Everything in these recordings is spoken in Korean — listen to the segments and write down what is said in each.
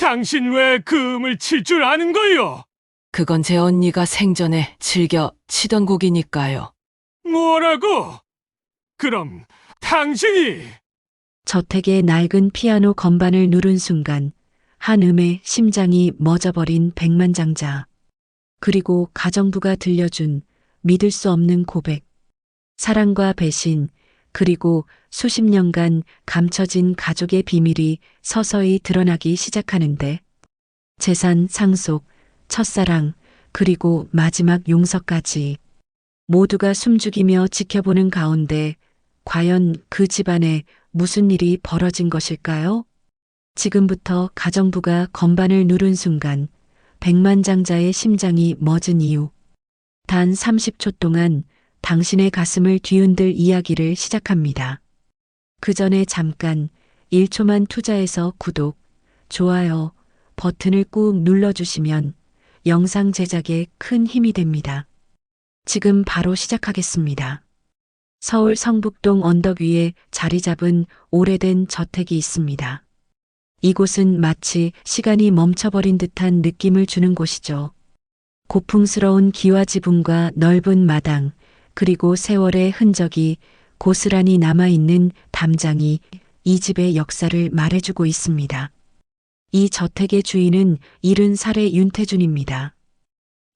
당신 왜 금을 칠 줄 아는 거요? 그건 제 언니가 생전에 즐겨 치던 곡이니까요. 뭐라고? 그럼 당신이 저택의 낡은 피아노 건반을 누른 순간 한 음에 심장이 멎어버린 백만장자. 그리고 가정부가 들려준 믿을 수 없는 고백. 사랑과 배신, 그리고 수십 년간 감춰진 가족의 비밀이 서서히 드러나기 시작하는데 재산 상속, 첫사랑, 그리고 마지막 용서까지 모두가 숨죽이며 지켜보는 가운데 과연 그 집안에 무슨 일이 벌어진 것일까요? 지금부터 가정부가 건반을 누른 순간 백만장자의 심장이 멎은 이유. 단 30초 동안 당신의 가슴을 뒤흔들 이야기를 시작합니다. 그 전에 잠깐 1초만 투자해서 구독, 좋아요 버튼을 꾹 눌러주시면 영상 제작에 큰 힘이 됩니다. 지금 바로 시작하겠습니다. 서울 성북동 언덕 위에 자리 잡은 오래된 저택이 있습니다. 이곳은 마치 시간이 멈춰버린 듯한 느낌을 주는 곳이죠. 고풍스러운 기와 지붕과 넓은 마당, 그리고 세월의 흔적이 고스란히 남아있는 담장이 이 집의 역사를 말해주고 있습니다. 이 저택의 주인은 70살의 윤태준입니다.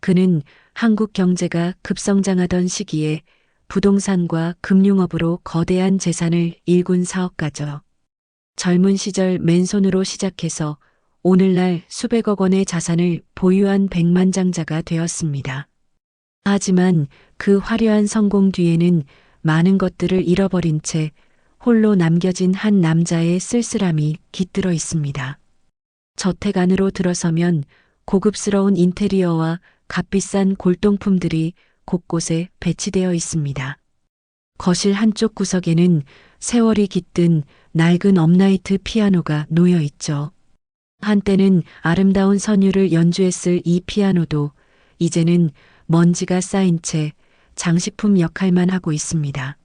그는 한국 경제가 급성장하던 시기에 부동산과 금융업으로 거대한 재산을 일군 사업가죠. 젊은 시절 맨손으로 시작해서 오늘날 수백억 원의 자산을 보유한 백만장자가 되었습니다. 하지만 그 화려한 성공 뒤에는 많은 것들을 잃어버린 채 홀로 남겨진 한 남자의 쓸쓸함이 깃들어 있습니다. 저택 안으로 들어서면 고급스러운 인테리어와 값비싼 골동품들이 곳곳에 배치되어 있습니다. 거실 한쪽 구석에는 세월이 깃든 낡은 업라이트 피아노가 놓여 있죠. 한때는 아름다운 선율을 연주했을 이 피아노도 이제는 먼지가 쌓인 채 장식품 역할만 하고 있습니다.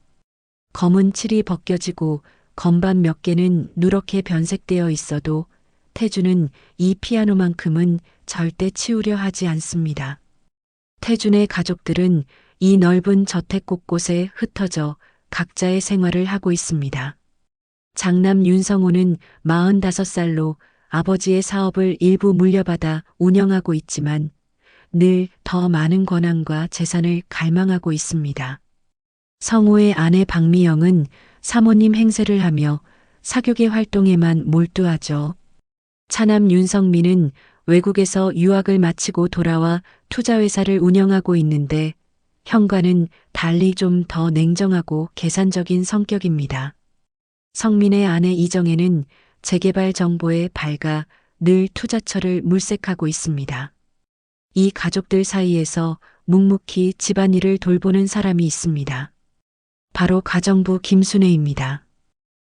검은 칠이 벗겨지고 건반 몇 개는 누렇게 변색되어 있어도 태준은 이 피아노만큼은 절대 치우려 하지 않습니다. 태준의 가족들은 이 넓은 저택 곳곳에 흩어져 각자의 생활을 하고 있습니다. 장남 윤성호는 45살로 아버지의 사업을 일부 물려받아 운영하고 있지만 늘 더 많은 권한과 재산을 갈망하고 있습니다. 성호의 아내 박미영은 사모님 행세를 하며 사교계 활동에만 몰두하죠. 차남 윤성민은 외국에서 유학을 마치고 돌아와 투자회사를 운영하고 있는데 형과는 달리 좀 더 냉정하고 계산적인 성격입니다. 성민의 아내 이정혜는 재개발 정보에 밝아 늘 투자처를 물색하고 있습니다. 이 가족들 사이에서 묵묵히 집안일을 돌보는 사람이 있습니다. 바로 가정부 김순애입니다.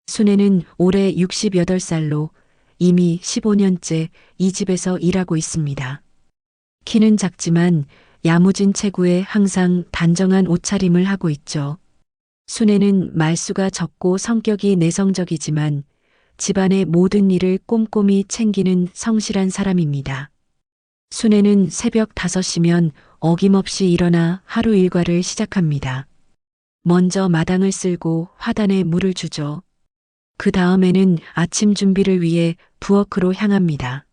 순애는 올해 68살로 이미 15년째 이 집에서 일하고 있습니다. 키는 작지만 야무진 체구에 항상 단정한 옷차림을 하고 있죠. 순애는 말수가 적고 성격이 내성적이지만 집안의 모든 일을 꼼꼼히 챙기는 성실한 사람입니다. 순애는 새벽 5시면 어김없이 일어나 하루 일과를 시작합니다. 먼저 마당을 쓸고 화단에 물을 주죠. 그 다음에는 아침 준비를 위해 부엌으로 향합니다.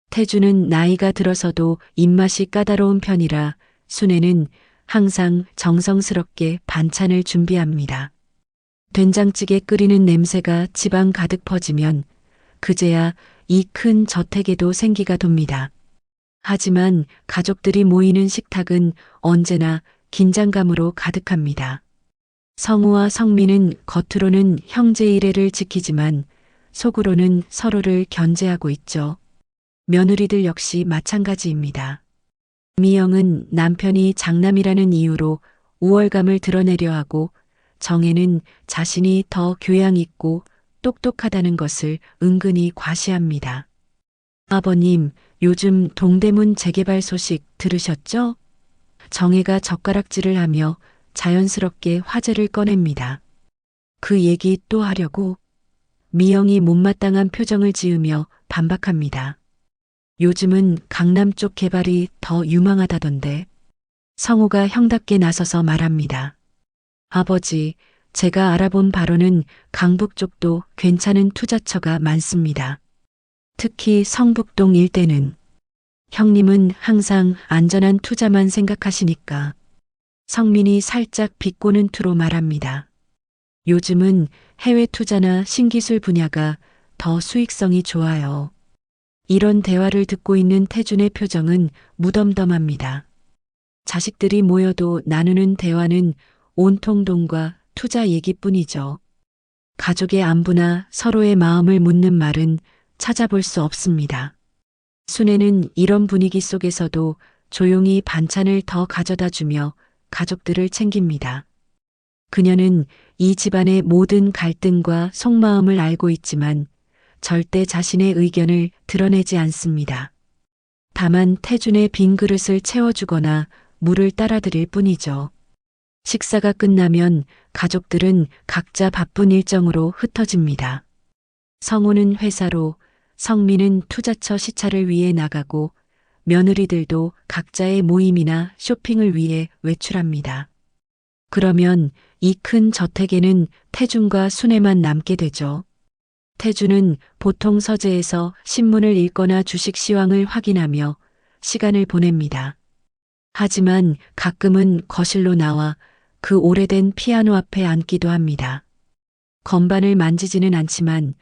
태주는 나이가 들어서도 입맛이 까다로운 편이라 순애는 항상 정성스럽게 반찬을 준비합니다. 된장찌개 끓이는 냄새가 집안 가득 퍼지면 그제야 이 큰 저택에도 생기가 돕니다. 하지만 가족들이 모이는 식탁은 언제나 긴장감으로 가득합니다. 성우와 성민은 겉으로는 형제 일해를 지키지만 속으로는 서로를 견제하고 있죠. 며느리들 역시 마찬가지입니다. 미영은 남편이 장남이라는 이유로 우월감을 드러내려 하고 정혜는 자신이 더 교양 있고 똑똑하다는 것을 은근히 과시합니다. 아버님, 요즘 동대문 재개발 소식 들으셨죠? 정혜가 젓가락질을 하며 자연스럽게 화제를 꺼냅니다. 그 얘기 또 하려고? 미영이 못마땅한 표정을 지으며 반박합니다. 요즘은 강남 쪽 개발이 더 유망하다던데. 성우가 형답게 나서서 말합니다. 아버지, 제가 알아본 바로는 강북 쪽도 괜찮은 투자처가 많습니다. 특히 성북동 일대는. 형님은 항상 안전한 투자만 생각하시니까. 성민이 살짝 비꼬는 투로 말합니다. 요즘은 해외 투자나 신기술 분야가 더 수익성이 좋아요. 이런 대화를 듣고 있는 태준의 표정은 무덤덤합니다. 자식들이 모여도 나누는 대화는 온통 돈과 투자 얘기뿐이죠. 가족의 안부나 서로의 마음을 묻는 말은 찾아볼 수 없습니다. 순애는 이런 분위기 속에서도 조용히 반찬을 더 가져다 주며 가족들을 챙깁니다. 그녀는 이 집안의 모든 갈등과 속마음을 알고 있지만 절대 자신의 의견을 드러내지 않습니다. 다만 태준의 빈 그릇을 채워주거나 물을 따라드릴 뿐이죠. 식사가 끝나면 가족들은 각자 바쁜 일정으로 흩어집니다. 성우는 회사로, 성민은 투자처 시찰을 위해 나가고 며느리들도 각자의 모임이나 쇼핑을 위해 외출합니다. 그러면 이 큰 저택에는 태준과 순애만 남게 되죠. 태준은 보통 서재에서 신문을 읽거나 주식 시황을 확인하며 시간을 보냅니다. 하지만 가끔은 거실로 나와 그 오래된 피아노 앞에 앉기도 합니다. 건반을 만지지는 않지만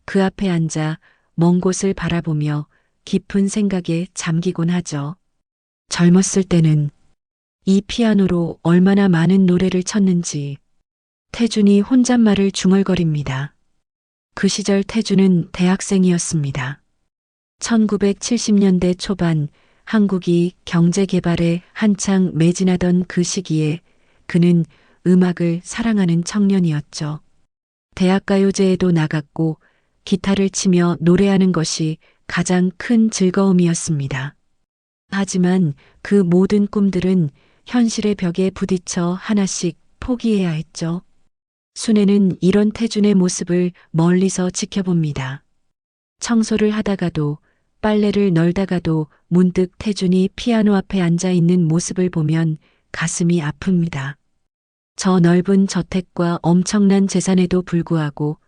그 앞에 앉아 먼 곳을 바라보며 깊은 생각에 잠기곤 하죠. 젊었을 때는 이 피아노로 얼마나 많은 노래를 쳤는지 태준이 혼잣말을 중얼거립니다. 그 시절 태준은 대학생이었습니다. 1970년대 초반 한국이 경제 개발에 한창 매진하던 그 시기에 그는 음악을 사랑하는 청년이었죠. 대학가요제에도 나갔고 기타를 치며 노래하는 것이 가장 큰 즐거움이었습니다. 하지만 그 모든 꿈들은 현실의 벽에 부딪혀 하나씩 포기해야 했죠. 순애는 이런 태준의 모습을 멀리서 지켜봅니다. 청소를 하다가도 빨래를 널다가도 문득 태준이 피아노 앞에 앉아 있는 모습을 보면 가슴이 아픕니다. 저 넓은 저택과 엄청난 재산에도 불구하고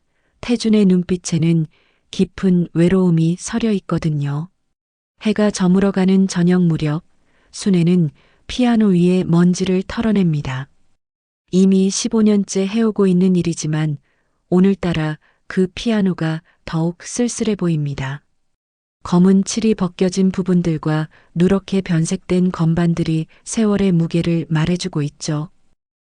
태준의 눈빛에는 깊은 외로움이 서려 있거든요. 해가 저물어가는 저녁 무렵 순애는 피아노 위에 먼지를 털어냅니다. 이미 15년째 해오고 있는 일이지만 오늘따라 그 피아노가 더욱 쓸쓸해 보입니다. 검은 칠이 벗겨진 부분들과 누렇게 변색된 건반들이 세월의 무게를 말해주고 있죠.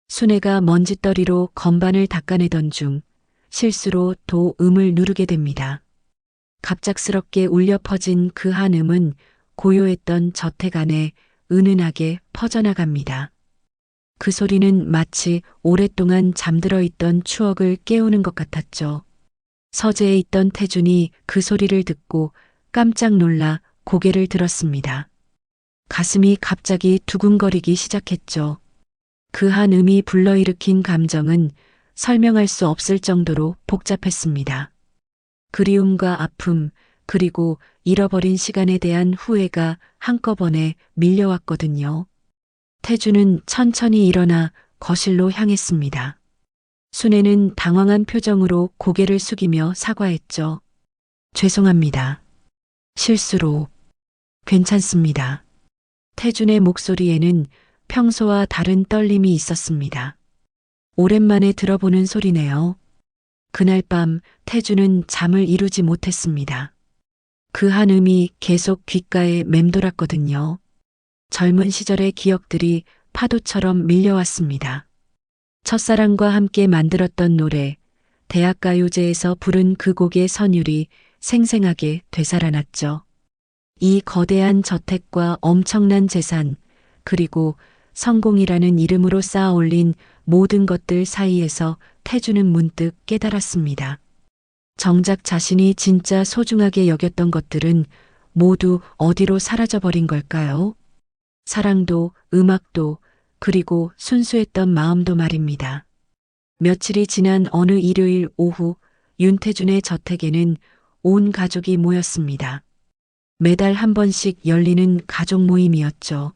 순애가 먼지떨이로 건반을 닦아내던 중 실수로 도음을 누르게 됩니다. 갑작스럽게 울려 퍼진 그 한 음은 고요했던 저택 안에 은은하게 퍼져나갑니다. 그 소리는 마치 오랫동안 잠들어 있던 추억을 깨우는 것 같았죠. 서재에 있던 태준이 그 소리를 듣고 깜짝 놀라 고개를 들었습니다. 가슴이 갑자기 두근거리기 시작했죠. 그 한 음이 불러일으킨 감정은 설명할 수 없을 정도로 복잡했습니다. 그리움과 아픔, 그리고 잃어버린 시간에 대한 후회가 한꺼번에 밀려왔거든요. 태준은 천천히 일어나 거실로 향했습니다. 순애는 당황한 표정으로 고개를 숙이며 사과했죠. 죄송합니다. 실수로. 괜찮습니다. 태준의 목소리에는 평소와 다른 떨림이 있었습니다. 오랜만에 들어보는 소리네요. 그날 밤 태준은 잠을 이루지 못했습니다. 그 한 음이 계속 귓가에 맴돌았거든요. 젊은 시절의 기억들이 파도처럼 밀려왔습니다. 첫사랑과 함께 만들었던 노래, 대학가요제에서 부른 그 곡의 선율이 생생하게 되살아났죠. 이 거대한 저택과 엄청난 재산, 그리고 성공이라는 이름으로 쌓아 올린 모든 것들 사이에서 태준은 문득 깨달았습니다. 정작 자신이 진짜 소중하게 여겼던 것들은 모두 어디로 사라져버린 걸까요? 사랑도, 음악도, 그리고 순수했던 마음도 말입니다. 며칠이 지난 어느 일요일 오후 윤태준의 저택에는 온 가족이 모였습니다. 매달 한 번씩 열리는 가족 모임이었죠.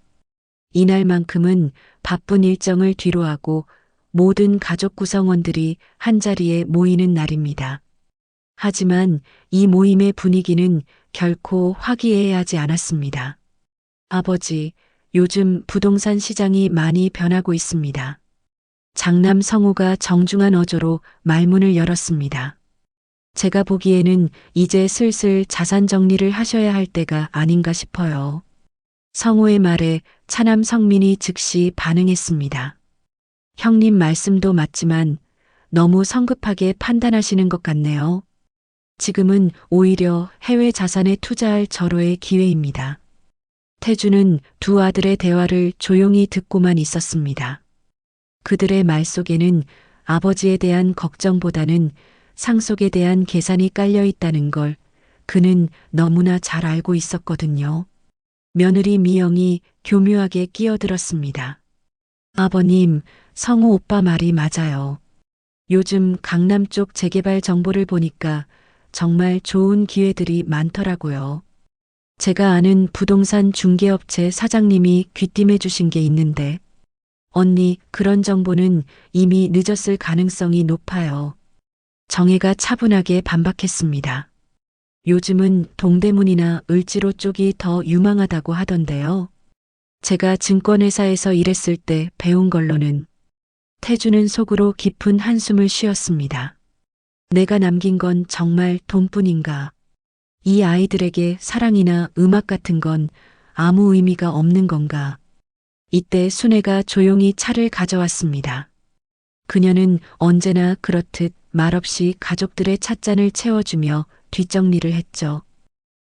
이날만큼은 바쁜 일정을 뒤로하고 모든 가족 구성원들이 한자리에 모이는 날입니다. 하지만 이 모임의 분위기는 결코 화기애애하지 않았습니다. 아버지, 요즘 부동산 시장이 많이 변하고 있습니다. 장남 성우가 정중한 어조로 말문을 열었습니다. 제가 보기에는 이제 슬슬 자산 정리를 하셔야 할 때가 아닌가 싶어요. 성우의 말에 차남 성민이 즉시 반응했습니다. 형님 말씀도 맞지만 너무 성급하게 판단하시는 것 같네요. 지금은 오히려 해외 자산에 투자할 절호의 기회입니다. 태주는 두 아들의 대화를 조용히 듣고만 있었습니다. 그들의 말 속에는 아버지에 대한 걱정보다는 상속에 대한 계산이 깔려 있다는 걸 그는 너무나 잘 알고 있었거든요. 며느리 미영이 교묘하게 끼어들었습니다. 아버님, 성우 오빠 말이 맞아요. 요즘 강남 쪽 재개발 정보를 보니까 정말 좋은 기회들이 많더라고요. 제가 아는 부동산 중개업체 사장님이 귀띔해 주신 게 있는데, 언니, 그런 정보는 이미 늦었을 가능성이 높아요. 정혜가 차분하게 반박했습니다. 요즘은 동대문이나 을지로 쪽이 더 유망하다고 하던데요. 제가 증권회사에서 일했을 때 배운 걸로는 태주는 속으로 깊은 한숨을 쉬었습니다. 내가 남긴 건 정말 돈뿐인가? 이 아이들에게 사랑이나 음악 같은 건 아무 의미가 없는 건가? 이때 순애가 조용히 차를 가져왔습니다. 그녀는 언제나 그렇듯 말없이 가족들의 찻잔을 채워주며 뒷정리를 했죠.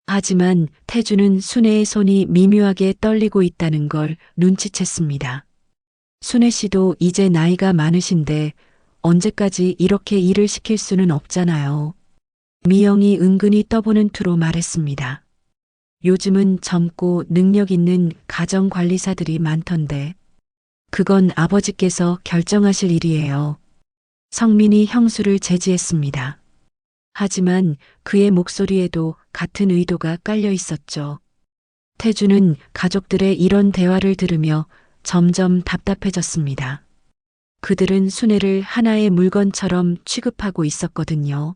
하지만 태주는 순애의 손이 미묘하게 떨리고 있다는 걸 눈치챘습니다. 순애 씨도 이제 나이가 많으신데 언제까지 이렇게 일을 시킬 수는 없잖아요. 미영이 은근히 떠보는 투로 말했습니다. 요즘은 젊고 능력 있는 가정관리사들이 많던데 그건 아버지께서 결정하실 일이에요. 성민이 형수를 제지했습니다. 하지만 그의 목소리에도 같은 의도가 깔려 있었죠. 태주는 가족들의 이런 대화를 들으며 점점 답답해졌습니다. 그들은 순애를 하나의 물건처럼 취급하고 있었거든요.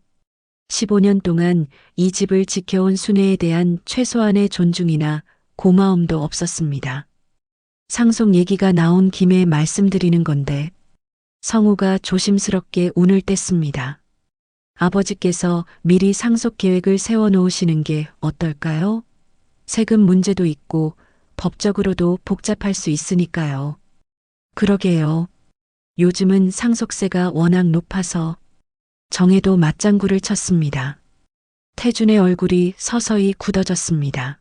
15년 동안 이 집을 지켜온 순애에 대한 최소한의 존중이나 고마움도 없었습니다. 상속 얘기가 나온 김에 말씀드리는 건데 성우가 조심스럽게 운을 뗐습니다. 아버지께서 미리 상속 계획을 세워놓으시는 게 어떨까요? 세금 문제도 있고 법적으로도 복잡할 수 있으니까요. 그러게요. 요즘은 상속세가 워낙 높아서 정혜도 맞장구를 쳤습니다. 태준의 얼굴이 서서히 굳어졌습니다.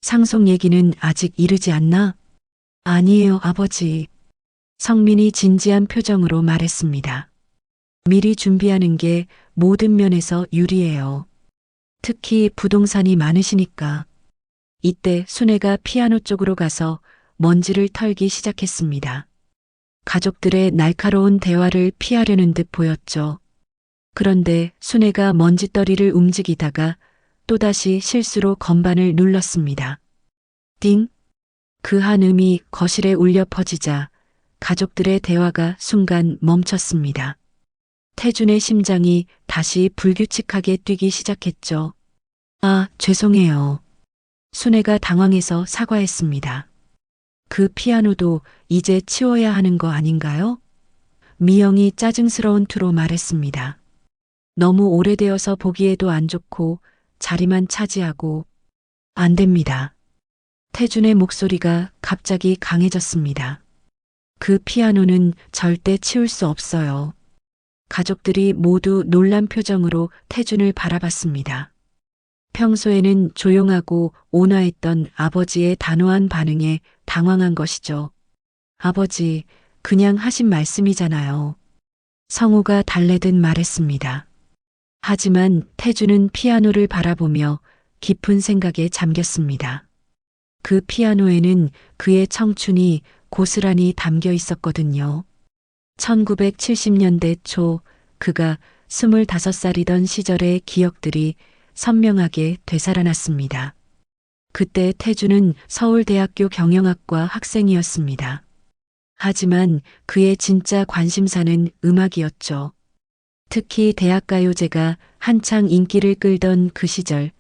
상속 얘기는 아직 이르지 않나? 아니에요, 아버지. 성민이 진지한 표정으로 말했습니다. 미리 준비하는 게 모든 면에서 유리해요. 특히 부동산이 많으시니까. 이때 순애가 피아노 쪽으로 가서 먼지를 털기 시작했습니다. 가족들의 날카로운 대화를 피하려는 듯 보였죠. 그런데 순애가 먼지떨이를 움직이다가 또다시 실수로 건반을 눌렀습니다. 띵! 그 한 음이 거실에 울려 퍼지자 가족들의 대화가 순간 멈췄습니다. 태준의 심장이 다시 불규칙하게 뛰기 시작했죠. 아, 죄송해요. 순애가 당황해서 사과했습니다. 그 피아노도 이제 치워야 하는 거 아닌가요? 미영이 짜증스러운 투로 말했습니다. 너무 오래되어서 보기에도 안 좋고 자리만 차지하고 안 됩니다. 태준의 목소리가 갑자기 강해졌습니다. 그 피아노는 절대 치울 수 없어요. 가족들이 모두 놀란 표정으로 태준을 바라봤습니다. 평소에는 조용하고 온화했던 아버지의 단호한 반응에 당황한 것이죠. 아버지, 그냥 하신 말씀이잖아요. 성우가 달래듯 말했습니다. 하지만 태준은 피아노를 바라보며 깊은 생각에 잠겼습니다. 그 피아노에는 그의 청춘이 고스란히 담겨 있었거든요. 1970년대 초 그가 25살이던 시절의 기억들이 선명하게 되살아났습니다. 그때 태주는 서울대학교 경영학과 학생이었습니다. 하지만 그의 진짜 관심사는 음악이었죠. 특히 대학가요제가 한창 인기를 끌던 그 시절,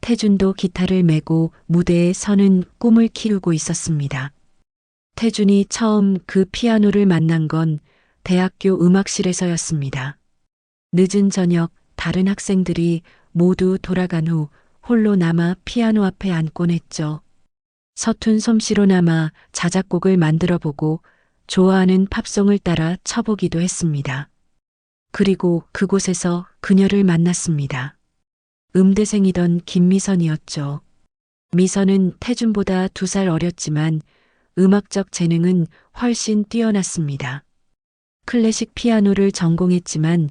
태준도 기타를 메고 무대에 서는 꿈을 키우고 있었습니다. 태준이 처음 그 피아노를 만난 건 대학교 음악실에서였습니다. 늦은 저녁 다른 학생들이 모두 돌아간 후 홀로 남아 피아노 앞에 앉곤 했죠. 서툰 솜씨로나마 자작곡을 만들어 보고 좋아하는 팝송을 따라 쳐보기도 했습니다. 그리고 그곳에서 그녀를 만났습니다. 음대생이던 김미선이었죠. 미선은 태준보다 2살 어렸지만 음악적 재능은 훨씬 뛰어났습니다. 클래식 피아노를 전공했지만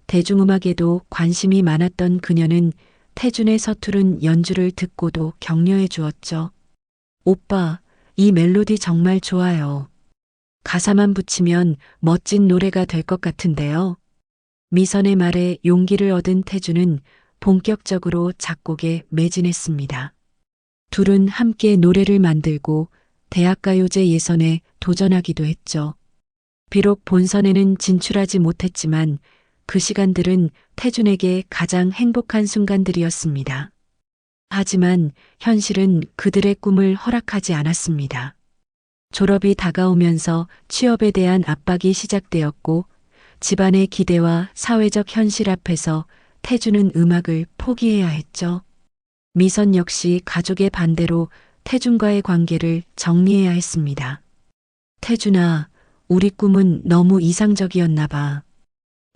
대중음악에도 관심이 많았던 그녀는 태준의 서투른 연주를 듣고도 격려해 주었죠. 오빠, 이 멜로디 정말 좋아요. 가사만 붙이면 멋진 노래가 될 것 같은데요. 미선의 말에 용기를 얻은 태준은 본격적으로 작곡에 매진했습니다. 둘은 함께 노래를 만들고 대학가요제 예선에 도전하기도 했죠. 비록 본선에는 진출하지 못했지만 그 시간들은 태준에게 가장 행복한 순간들이었습니다. 하지만 현실은 그들의 꿈을 허락하지 않았습니다. 졸업이 다가오면서 취업에 대한 압박이 시작되었고 집안의 기대와 사회적 현실 앞에서 태준은 음악을 포기해야 했죠. 미선 역시 가족의 반대로 태준과의 관계를 정리해야 했습니다. 태준아, 우리 꿈은 너무 이상적이었나 봐.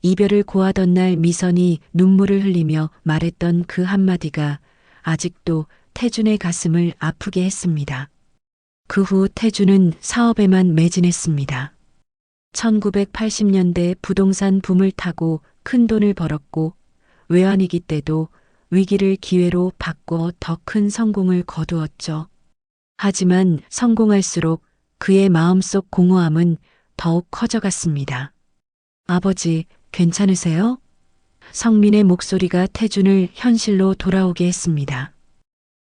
이별을 고하던 날 미선이 눈물을 흘리며 말했던 그 한마디가 아직도 태준의 가슴을 아프게 했습니다. 그 후 태준은 사업에만 매진했습니다. 1980년대 부동산 붐을 타고 큰 돈을 벌었고 외환위기 때도 위기를 기회로 바꿔 더 큰 성공을 거두었죠. 하지만 성공할수록 그의 마음속 공허함은 더욱 커져갔습니다. 아버지, 괜찮으세요? 성민의 목소리가 태준을 현실로 돌아오게 했습니다.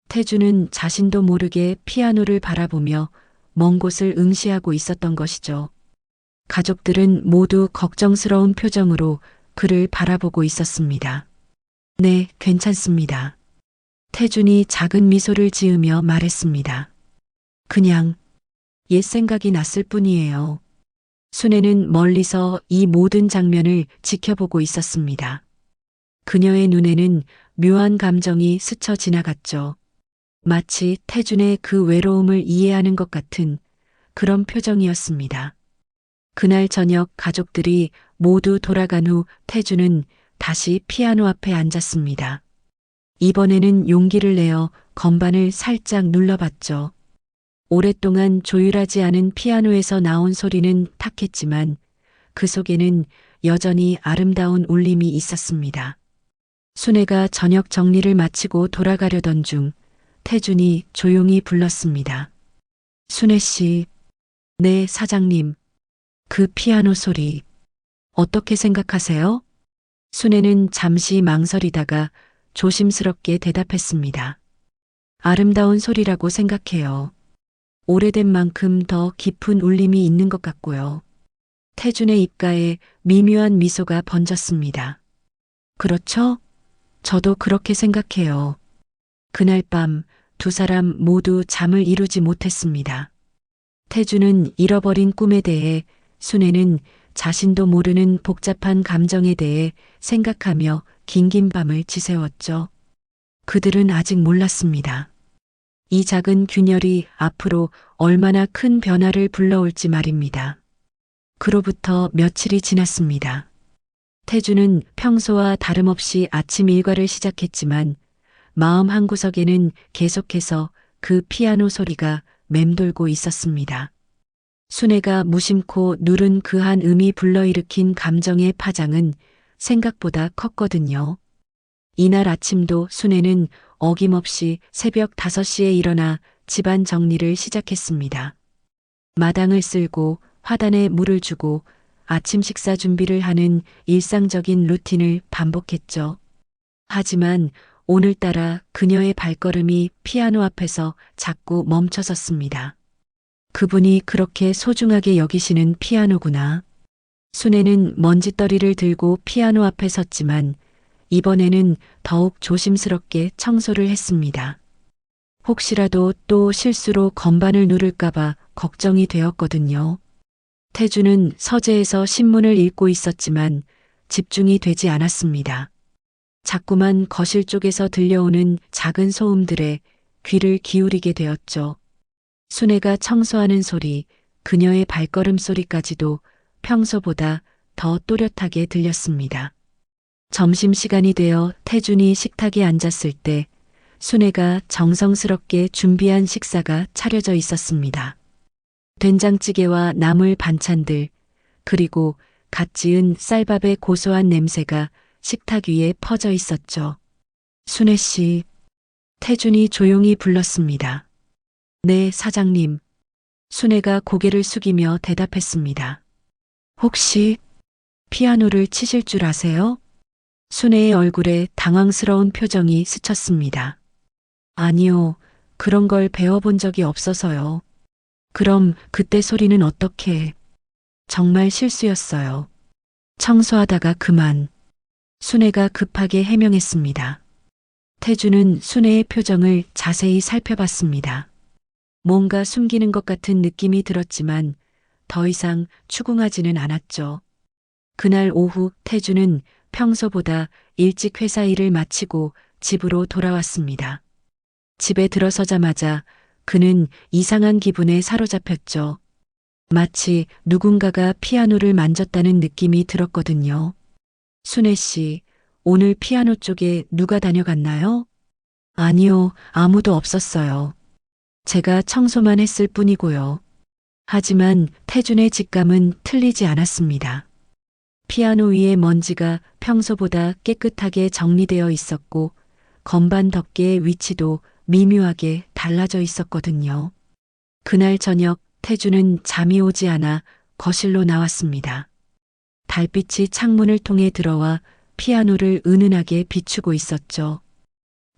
태준은 자신도 모르게 피아노를 바라보며 먼 곳을 응시하고 있었던 것이죠. 가족들은 모두 걱정스러운 표정으로 그를 바라보고 있었습니다. 네, 괜찮습니다. 태준이 작은 미소를 지으며 말했습니다. 그냥 옛 생각이 났을 뿐이에요. 순애는 멀리서 이 모든 장면을 지켜보고 있었습니다. 그녀의 눈에는 묘한 감정이 스쳐 지나갔죠. 마치 태준의 그 외로움을 이해하는 것 같은 그런 표정이었습니다. 그날 저녁 가족들이 모두 돌아간 후 태준은 다시 피아노 앞에 앉았습니다. 이번에는 용기를 내어 건반을 살짝 눌러봤죠. 오랫동안 조율하지 않은 피아노에서 나온 소리는 탁했지만 그 속에는 여전히 아름다운 울림이 있었습니다. 순애가 저녁 정리를 마치고 돌아가려던 중 태준이 조용히 불렀습니다. 순애 씨, 네, 사장님. 그 피아노 소리, 어떻게 생각하세요? 순애는 잠시 망설이다가 조심스럽게 대답했습니다. 아름다운 소리라고 생각해요. 오래된 만큼 더 깊은 울림이 있는 것 같고요. 태준의 입가에 미묘한 미소가 번졌습니다. 그렇죠? 저도 그렇게 생각해요. 그날 밤 2사람 모두 잠을 이루지 못했습니다. 태준은 잃어버린 꿈에 대해, 순애는 자신도 모르는 복잡한 감정에 대해 생각하며 긴긴 밤을 지새웠죠. 그들은 아직 몰랐습니다. 이 작은 균열이 앞으로 얼마나 큰 변화를 불러올지 말입니다. 그로부터 며칠이 지났습니다. 태준은 평소와 다름없이 아침 일과를 시작했지만 마음 한구석에는 계속해서 그 피아노 소리가 맴돌고 있었습니다. 순애가 무심코 누른 그 한 음이 불러일으킨 감정의 파장은 생각보다 컸거든요. 이날 아침도 순애는 어김없이 새벽 5시에 일어나 집안 정리를 시작했습니다. 마당을 쓸고 화단에 물을 주고 아침 식사 준비를 하는 일상적인 루틴을 반복했죠. 하지만 오늘따라 그녀의 발걸음이 피아노 앞에서 자꾸 멈춰섰습니다. 그분이 그렇게 소중하게 여기시는 피아노구나. 순애는 먼지떨이를 들고 피아노 앞에 섰지만 이번에는 더욱 조심스럽게 청소를 했습니다. 혹시라도 또 실수로 건반을 누를까봐 걱정이 되었거든요. 태주는 서재에서 신문을 읽고 있었지만 집중이 되지 않았습니다. 자꾸만 거실 쪽에서 들려오는 작은 소음들에 귀를 기울이게 되었죠. 순애가 청소하는 소리, 그녀의 발걸음 소리까지도 평소보다 더 또렷하게 들렸습니다. 점심시간이 되어 태준이 식탁에 앉았을 때 순애가 정성스럽게 준비한 식사가 차려져 있었습니다. 된장찌개와 나물 반찬들, 그리고 갓 지은 쌀밥의 고소한 냄새가 식탁 위에 퍼져 있었죠. 순애 씨, 태준이 조용히 불렀습니다. 네, 사장님. 순애가 고개를 숙이며 대답했습니다. 혹시 피아노를 치실 줄 아세요? 순애의 얼굴에 당황스러운 표정이 스쳤습니다. 아니요, 그런 걸 배워본 적이 없어서요. 그럼 그때 소리는 어떻게? 정말 실수였어요. 청소하다가 그만. 순애가 급하게 해명했습니다. 태주는 순애의 표정을 자세히 살펴봤습니다. 뭔가 숨기는 것 같은 느낌이 들었지만 더 이상 추궁하지는 않았죠. 그날 오후 태주는 평소보다 일찍 회사 일을 마치고 집으로 돌아왔습니다. 집에 들어서자마자 그는 이상한 기분에 사로잡혔죠. 마치 누군가가 피아노를 만졌다는 느낌이 들었거든요. 순애 씨, 오늘 피아노 쪽에 누가 다녀갔나요? 아니요, 아무도 없었어요. 제가 청소만 했을 뿐이고요. 하지만 태준의 직감은 틀리지 않았습니다. 피아노 위에 먼지가 평소보다 깨끗하게 정리되어 있었고 건반 덮개의 위치도 미묘하게 달라져 있었거든요. 그날 저녁 태준은 잠이 오지 않아 거실로 나왔습니다. 달빛이 창문을 통해 들어와 피아노를 은은하게 비추고 있었죠.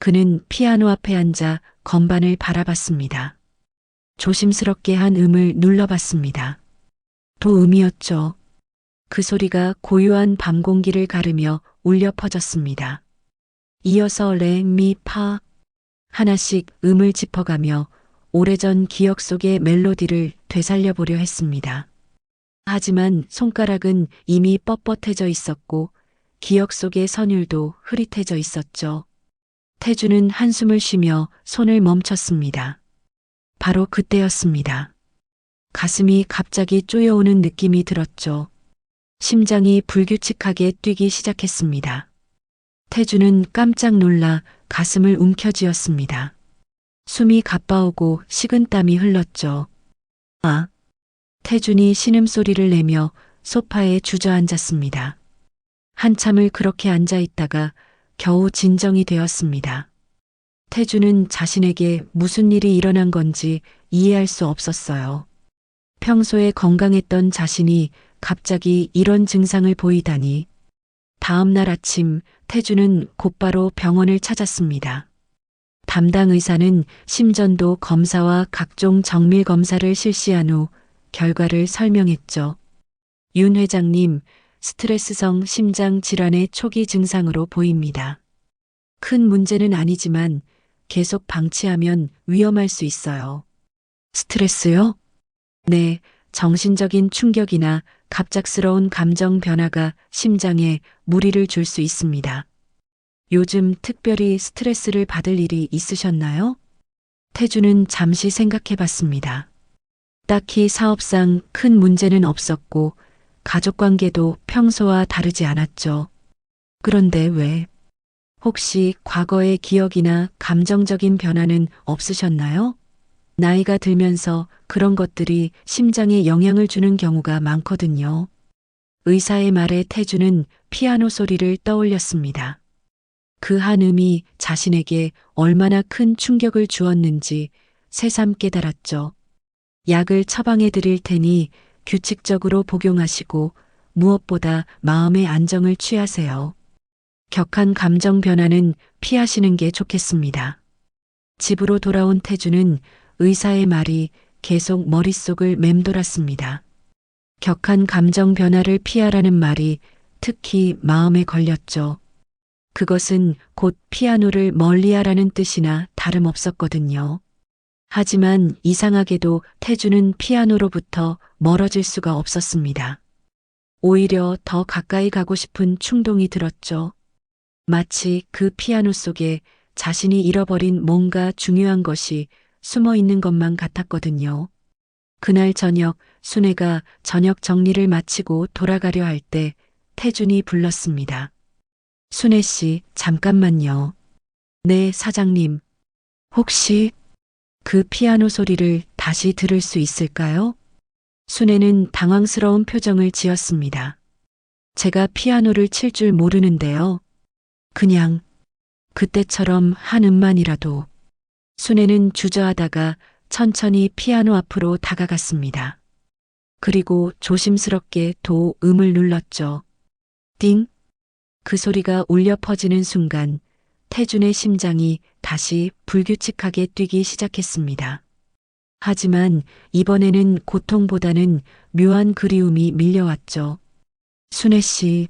그는 피아노 앞에 앉아 건반을 바라봤습니다. 조심스럽게 한 음을 눌러봤습니다. 도음이었죠. 그 소리가 고요한 밤 공기를 가르며 울려 퍼졌습니다. 이어서 레, 미, 파 하나씩 음을 짚어가며 오래전 기억 속의 멜로디를 되살려 보려 했습니다. 하지만 손가락은 이미 뻣뻣해져 있었고 기억 속의 선율도 흐릿해져 있었죠. 태주는 한숨을 쉬며 손을 멈췄습니다. 바로 그때였습니다. 가슴이 갑자기 쪼여오는 느낌이 들었죠. 심장이 불규칙하게 뛰기 시작했습니다. 태주는 깜짝 놀라 가슴을 움켜쥐었습니다. 숨이 가빠오고 식은땀이 흘렀죠. 아! 태준이 신음소리를 내며 소파에 주저앉았습니다. 한참을 그렇게 앉아있다가 겨우 진정이 되었습니다. 태준은 자신에게 무슨 일이 일어난 건지 이해할 수 없었어요. 평소에 건강했던 자신이 갑자기 이런 증상을 보이다니. 다음 날 아침 태준은 곧바로 병원을 찾았습니다. 담당 의사는 심전도 검사와 각종 정밀 검사를 실시한 후 결과를 설명했죠. 윤 회장님, 스트레스성 심장 질환의 초기 증상으로 보입니다. 큰 문제는 아니지만 계속 방치하면 위험할 수 있어요. 스트레스요? 네, 정신적인 충격이나 갑작스러운 감정 변화가 심장에 무리를 줄 수 있습니다. 요즘 특별히 스트레스를 받을 일이 있으셨나요? 태주는 잠시 생각해 봤습니다. 딱히 사업상 큰 문제는 없었고 가족관계도 평소와 다르지 않았죠. 그런데 왜? 혹시 과거의 기억이나 감정적인 변화는 없으셨나요? 나이가 들면서 그런 것들이 심장에 영향을 주는 경우가 많거든요. 의사의 말에 태주는 피아노 소리를 떠올렸습니다. 그 한 음이 자신에게 얼마나 큰 충격을 주었는지 새삼 깨달았죠. 약을 처방해 드릴 테니 규칙적으로 복용하시고 무엇보다 마음의 안정을 취하세요. 격한 감정 변화는 피하시는 게 좋겠습니다. 집으로 돌아온 태주는 의사의 말이 계속 머릿속을 맴돌았습니다. 격한 감정 변화를 피하라는 말이 특히 마음에 걸렸죠. 그것은 곧 피아노를 멀리하라는 뜻이나 다름없었거든요. 하지만 이상하게도 태주는 피아노로부터 멀어질 수가 없었습니다. 오히려 더 가까이 가고 싶은 충동이 들었죠. 마치 그 피아노 속에 자신이 잃어버린 뭔가 중요한 것이 숨어 있는 것만 같았거든요. 그날 저녁 순애가 저녁 정리를 마치고 돌아가려 할 때 태준이 불렀습니다. 순애 씨, 잠깐만요. 네, 사장님. 혹시 그 피아노 소리를 다시 들을 수 있을까요? 순애는 당황스러운 표정을 지었습니다. 제가 피아노를 칠 줄 모르는데요. 그냥 그때처럼 한 음만이라도. 순애는 주저하다가 천천히 피아노 앞으로 다가갔습니다. 그리고 조심스럽게 도음을 눌렀죠. 띵! 그 소리가 울려 퍼지는 순간 태준의 심장이 다시 불규칙하게 뛰기 시작했습니다. 하지만 이번에는 고통보다는 묘한 그리움이 밀려왔죠. 순애 씨,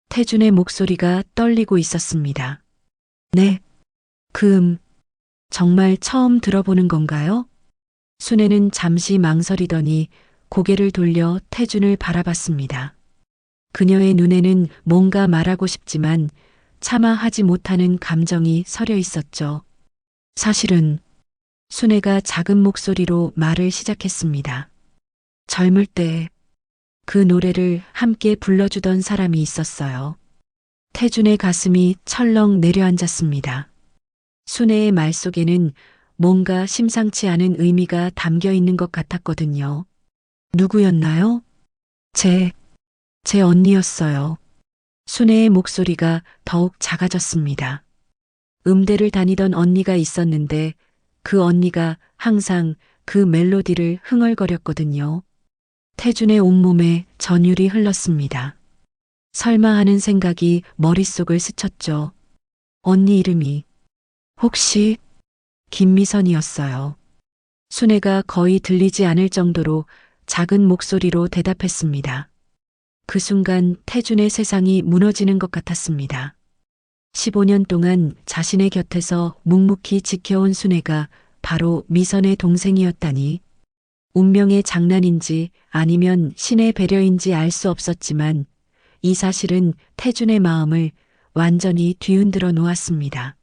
태준의 목소리가 떨리고 있었습니다. 네, 정말 처음 들어보는 건가요? 순애는 잠시 망설이더니 고개를 돌려 태준을 바라봤습니다. 그녀의 눈에는 뭔가 말하고 싶지만 차마 하지 못하는 감정이 서려 있었죠. 사실은 순애가 작은 목소리로 말을 시작했습니다. 젊을 때 그 노래를 함께 불러주던 사람이 있었어요. 태준의 가슴이 철렁 내려앉았습니다. 순애의 말 속에는 뭔가 심상치 않은 의미가 담겨 있는 것 같았거든요. 누구였나요? 제 언니였어요. 순애의 목소리가 더욱 작아졌습니다. 음대를 다니던 언니가 있었는데 그 언니가 항상 그 멜로디를 흥얼거렸거든요. 태준의 온몸에 전율이 흘렀습니다. 설마 하는 생각이 머릿속을 스쳤죠. 언니 이름이 혹시 김미선이었어요. 순애가 거의 들리지 않을 정도로 작은 목소리로 대답했습니다. 그 순간 태준의 세상이 무너지는 것 같았습니다. 15년 동안 자신의 곁에서 묵묵히 지켜온 순애가 바로 미선의 동생이었다니. 운명의 장난인지 아니면 신의 배려인지 알 수 없었지만 이 사실은 태준의 마음을 완전히 뒤흔들어 놓았습니다.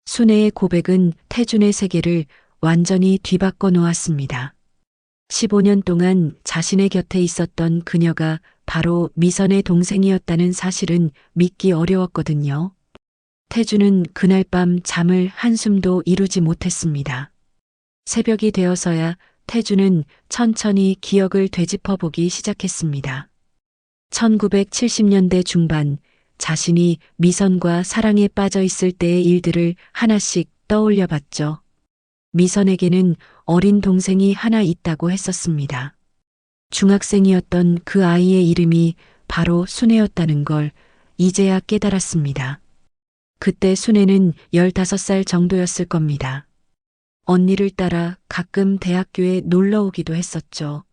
순애의 고백은 태준의 세계를 완전히 뒤바꿔 놓았습니다. 15년 동안 자신의 곁에 있었던 그녀가 바로 미선의 동생이었다는 사실은 믿기 어려웠거든요. 태준은 그날 밤 잠을 한숨도 이루지 못했습니다. 새벽이 되어서야 태준은 천천히 기억을 되짚어보기 시작했습니다. 1970년대 중반 자신이 미선과 사랑에 빠져 있을 때의 일들을 하나씩 떠올려 봤죠. 미선에게는 어린 동생이 하나 있다고 했었습니다. 중학생이었던 그 아이의 이름이 바로 순애였다는 걸 이제야 깨달았습니다. 그때 순애는 15살 정도였을 겁니다. 언니를 따라 가끔 대학교에 놀러 오기도 했었죠.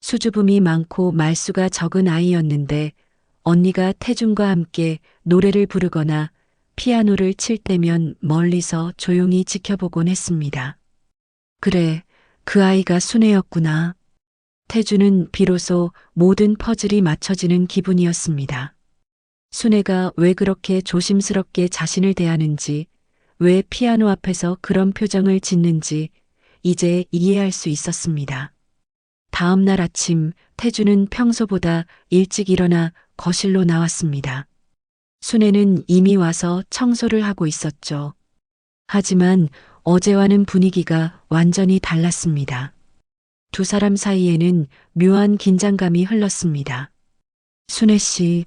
수줍음이 많고 말수가 적은 아이였는데 언니가 태준과 함께 노래를 부르거나 피아노를 칠 때면 멀리서 조용히 지켜보곤 했습니다. 그래, 그 아이가 순애였구나. 태준은 비로소 모든 퍼즐이 맞춰지는 기분이었습니다. 순애가 왜 그렇게 조심스럽게 자신을 대하는지, 왜 피아노 앞에서 그런 표정을 짓는지 이제 이해할 수 있었습니다. 다음 날 아침 태준은 평소보다 일찍 일어나 거실로 나왔습니다. 순애는 이미 와서 청소를 하고 있었죠. 하지만 어제와는 분위기가 완전히 달랐습니다. 두 사람 사이에는 묘한 긴장감이 흘렀습니다. 순애 씨,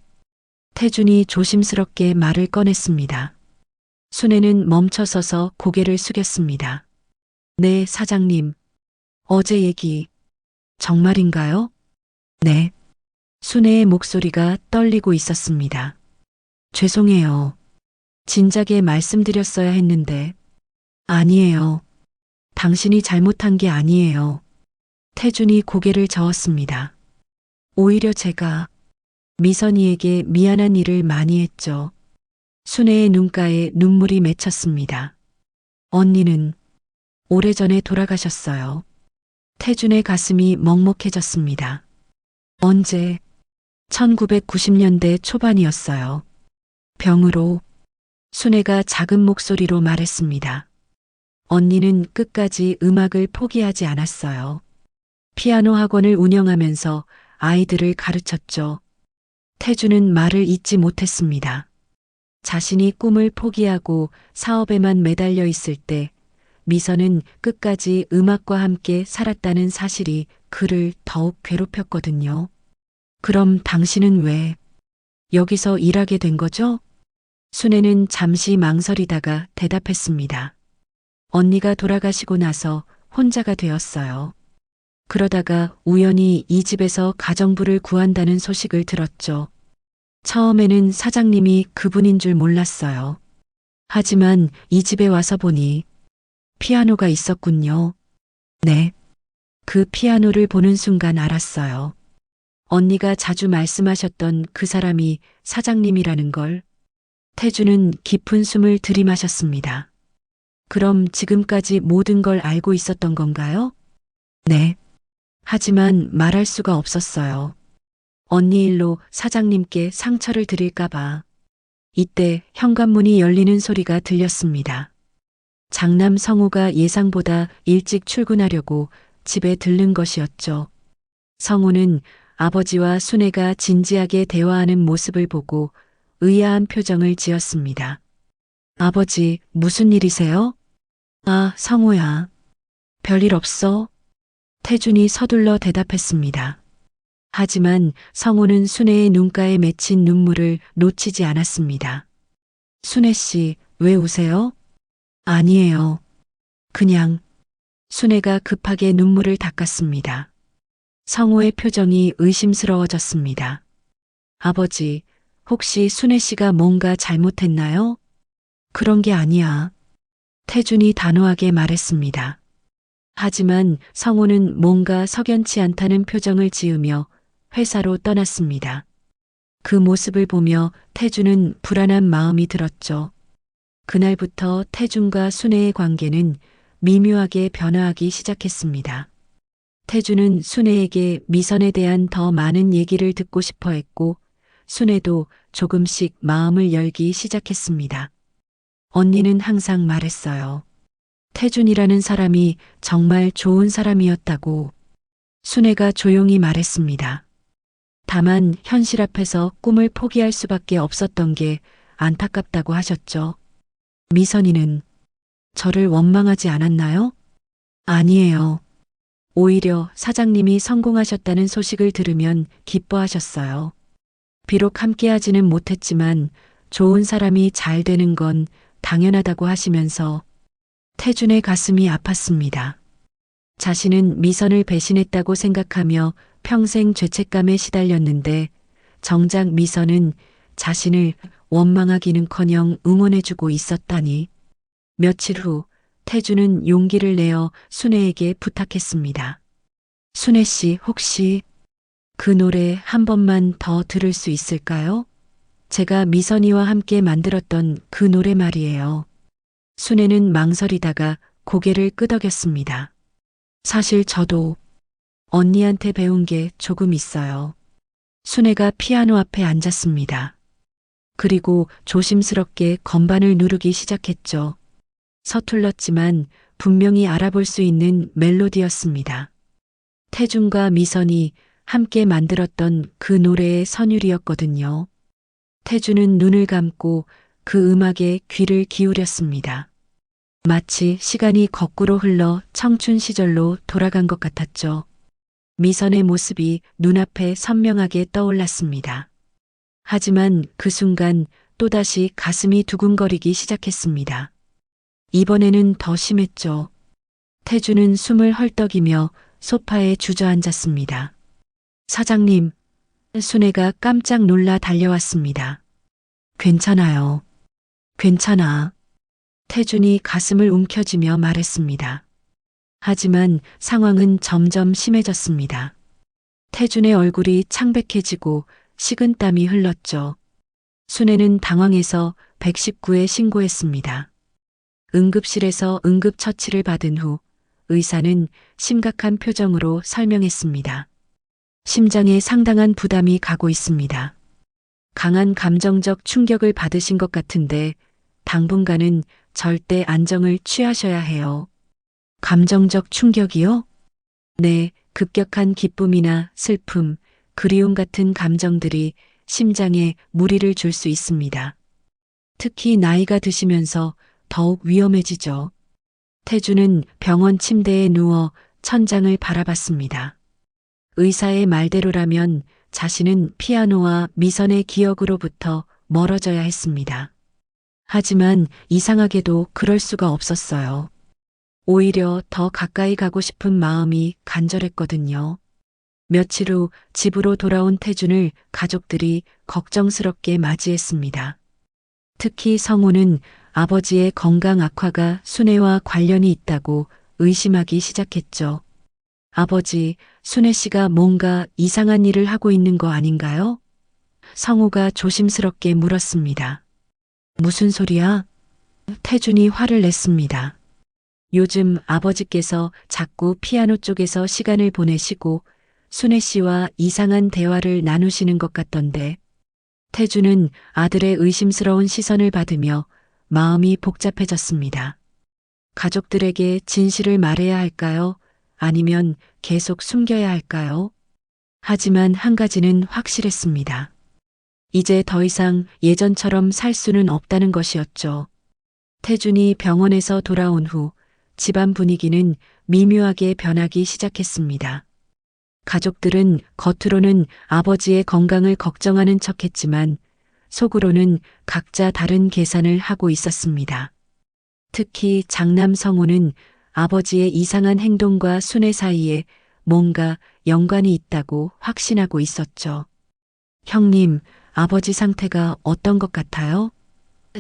태준이 조심스럽게 말을 꺼냈습니다. 순애는 멈춰서서 고개를 숙였습니다. 네, 사장님. 어제 얘기 정말인가요? 네. 순애의 목소리가 떨리고 있었습니다. 죄송해요. 진작에 말씀드렸어야 했는데. 아니에요. 당신이 잘못한 게 아니에요. 태준이 고개를 저었습니다. 오히려 제가 미선이에게 미안한 일을 많이 했죠. 순애의 눈가에 눈물이 맺혔습니다. 언니는 오래전에 돌아가셨어요. 태준의 가슴이 먹먹해졌습니다. 언제? 1990년대 초반이었어요. 병으로. 순애가 작은 목소리로 말했습니다. 언니는 끝까지 음악을 포기하지 않았어요. 피아노 학원을 운영하면서 아이들을 가르쳤죠. 태주는 말을 잇지 못했습니다. 자신이 꿈을 포기하고 사업에만 매달려 있을 때 미선은 끝까지 음악과 함께 살았다는 사실이 그를 더욱 괴롭혔거든요. 그럼 당신은 왜 여기서 일하게 된 거죠? 순애는 잠시 망설이다가 대답했습니다. 언니가 돌아가시고 나서 혼자가 되었어요. 그러다가 우연히 이 집에서 가정부를 구한다는 소식을 들었죠. 처음에는 사장님이 그분인 줄 몰랐어요. 하지만 이 집에 와서 보니 피아노가 있었군요. 네. 그 피아노를 보는 순간 알았어요. 언니가 자주 말씀하셨던 그 사람이 사장님이라는 걸. 태주는 깊은 숨을 들이마셨습니다. 그럼 지금까지 모든 걸 알고 있었던 건가요? 네. 하지만 말할 수가 없었어요. 언니 일로 사장님께 상처를 드릴까봐. 이때 현관문이 열리는 소리가 들렸습니다. 장남 성우가 예상보다 일찍 출근하려고 집에 들른 것이었죠. 성우는 아버지와 순애가 진지하게 대화하는 모습을 보고 의아한 표정을 지었습니다. 아버지, 무슨 일이세요? 아, 성우야. 별일 없어? 태준이 서둘러 대답했습니다. 하지만 성우는 순애의 눈가에 맺힌 눈물을 놓치지 않았습니다. 순애 씨, 왜 우세요? 아니에요. 그냥. 순애가 급하게 눈물을 닦았습니다. 성우의 표정이 의심스러워졌습니다. 아버지, 혹시 순애 씨가 뭔가 잘못했나요? 그런 게 아니야. 태준이 단호하게 말했습니다. 하지만 성우는 뭔가 석연치 않다는 표정을 지으며 회사로 떠났습니다. 그 모습을 보며 태준은 불안한 마음이 들었죠. 그날부터 태준과 순애의 관계는 미묘하게 변화하기 시작했습니다. 태준은 순애에게 미선에 대한 더 많은 얘기를 듣고 싶어 했고, 순애도 조금씩 마음을 열기 시작했습니다. 언니는 항상 말했어요. 태준이라는 사람이 정말 좋은 사람이었다고. 순애가 조용히 말했습니다. 다만 현실 앞에서 꿈을 포기할 수밖에 없었던 게 안타깝다고 하셨죠. 미선이는 저를 원망하지 않았나요? 아니에요. 오히려 사장님이 성공하셨다는 소식을 들으면 기뻐하셨어요. 비록 함께하지는 못했지만 좋은 사람이 잘 되는 건 당연하다고 하시면서 태준의 가슴이 아팠습니다. 자신은 미선을 배신했다고 생각하며 평생 죄책감에 시달렸는데 정작 미선은 자신을 원망하기는커녕 응원해주고 있었다니. 며칠 후 태준은 용기를 내어 순애에게 부탁했습니다. 순애 씨, 혹시 그 노래 한 번만 더 들을 수 있을까요? 제가 미선이와 함께 만들었던 그 노래 말이에요. 순애는 망설이다가 고개를 끄덕였습니다. 사실 저도 언니한테 배운 게 조금 있어요. 순애가 피아노 앞에 앉았습니다. 그리고 조심스럽게 건반을 누르기 시작했죠. 서툴렀지만 분명히 알아볼 수 있는 멜로디였습니다. 태준과 미선이 함께 만들었던 그 노래의 선율이었거든요. 태준은 눈을 감고 그 음악에 귀를 기울였습니다. 마치 시간이 거꾸로 흘러 청춘 시절로 돌아간 것 같았죠. 미선의 모습이 눈앞에 선명하게 떠올랐습니다. 하지만 그 순간 또다시 가슴이 두근거리기 시작했습니다. 이번에는 더 심했죠. 태준은 숨을 헐떡이며 소파에 주저앉았습니다. 사장님, 순애가 깜짝 놀라 달려왔습니다. 괜찮아요. 괜찮아. 태준이 가슴을 움켜쥐며 말했습니다. 하지만 상황은 점점 심해졌습니다. 태준의 얼굴이 창백해지고 식은땀이 흘렀죠. 순애는 당황해서 119에 신고했습니다. 응급실에서 응급처치를 받은 후 의사는 심각한 표정으로 설명했습니다. 심장에 상당한 부담이 가고 있습니다. 강한 감정적 충격을 받으신 것 같은데 당분간은 절대 안정을 취하셔야 해요. 감정적 충격이요? 네, 급격한 기쁨이나 슬픔, 그리움 같은 감정들이 심장에 무리를 줄 수 있습니다. 특히 나이가 드시면서 더욱 위험해지죠. 태주는 병원 침대에 누워 천장을 바라봤습니다. 의사의 말대로라면 자신은 피아노와 미선의 기억으로부터 멀어져야 했습니다. 하지만 이상하게도 그럴 수가 없었어요. 오히려 더 가까이 가고 싶은 마음이 간절했거든요. 며칠 후 집으로 돌아온 태준을 가족들이 걱정스럽게 맞이했습니다. 특히 성우는 아버지의 건강 악화가 순애와 관련이 있다고 의심하기 시작했죠. 아버지, 순애 씨가 뭔가 이상한 일을 하고 있는 거 아닌가요? 성우가 조심스럽게 물었습니다. 무슨 소리야? 태준이 화를 냈습니다. 요즘 아버지께서 자꾸 피아노 쪽에서 시간을 보내시고 순애 씨와 이상한 대화를 나누시는 것 같던데. 태준은 아들의 의심스러운 시선을 받으며 마음이 복잡해졌습니다. 가족들에게 진실을 말해야 할까요? 아니면 계속 숨겨야 할까요? 하지만 한 가지는 확실했습니다. 이제 더 이상 예전처럼 살 수는 없다는 것이었죠. 태준이 병원에서 돌아온 후 집안 분위기는 미묘하게 변하기 시작했습니다. 가족들은 겉으로는 아버지의 건강을 걱정하는 척했지만 속으로는 각자 다른 계산을 하고 있었습니다. 특히 장남 성우는 아버지의 이상한 행동과 순애 사이에 뭔가 연관이 있다고 확신하고 있었죠. 형님, 아버지 상태가 어떤 것 같아요?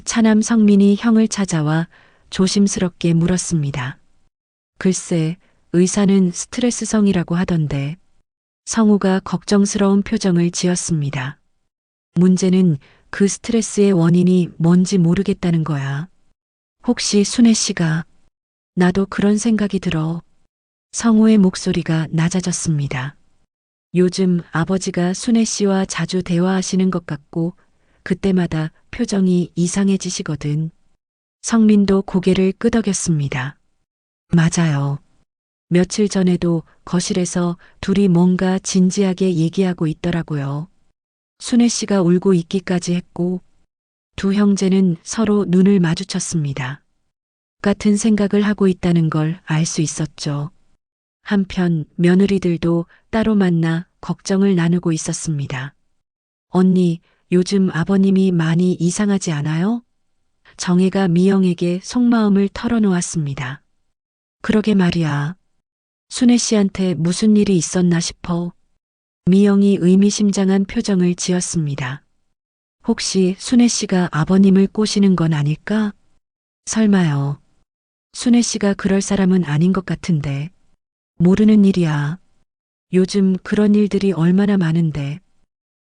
차남 성민이 형을 찾아와 조심스럽게 물었습니다. 글쎄, 의사는 스트레스성이라고 하던데. 성우가 걱정스러운 표정을 지었습니다. 문제는 그 스트레스의 원인이 뭔지 모르겠다는 거야. 혹시 순애 씨가... 나도 그런 생각이 들어. 성우의 목소리가 낮아졌습니다. 요즘 아버지가 순애 씨와 자주 대화하시는 것 같고 그때마다 표정이 이상해지시거든. 성민도 고개를 끄덕였습니다. 맞아요. 며칠 전에도 거실에서 둘이 뭔가 진지하게 얘기하고 있더라고요. 순애 씨가 울고 있기까지 했고 두 형제는 서로 눈을 마주쳤습니다. 같은 생각을 하고 있다는 걸 알 수 있었죠. 한편 며느리들도 따로 만나 걱정을 나누고 있었습니다. 언니, 요즘 아버님이 많이 이상하지 않아요? 정혜가 미영에게 속마음을 털어놓았습니다. 그러게 말이야. 순애 씨한테 무슨 일이 있었나 싶어. 미영이 의미심장한 표정을 지었습니다. 혹시 순애 씨가 아버님을 꼬시는 건 아닐까? 설마요. 순애 씨가 그럴 사람은 아닌 것 같은데. 모르는 일이야. 요즘 그런 일들이 얼마나 많은데.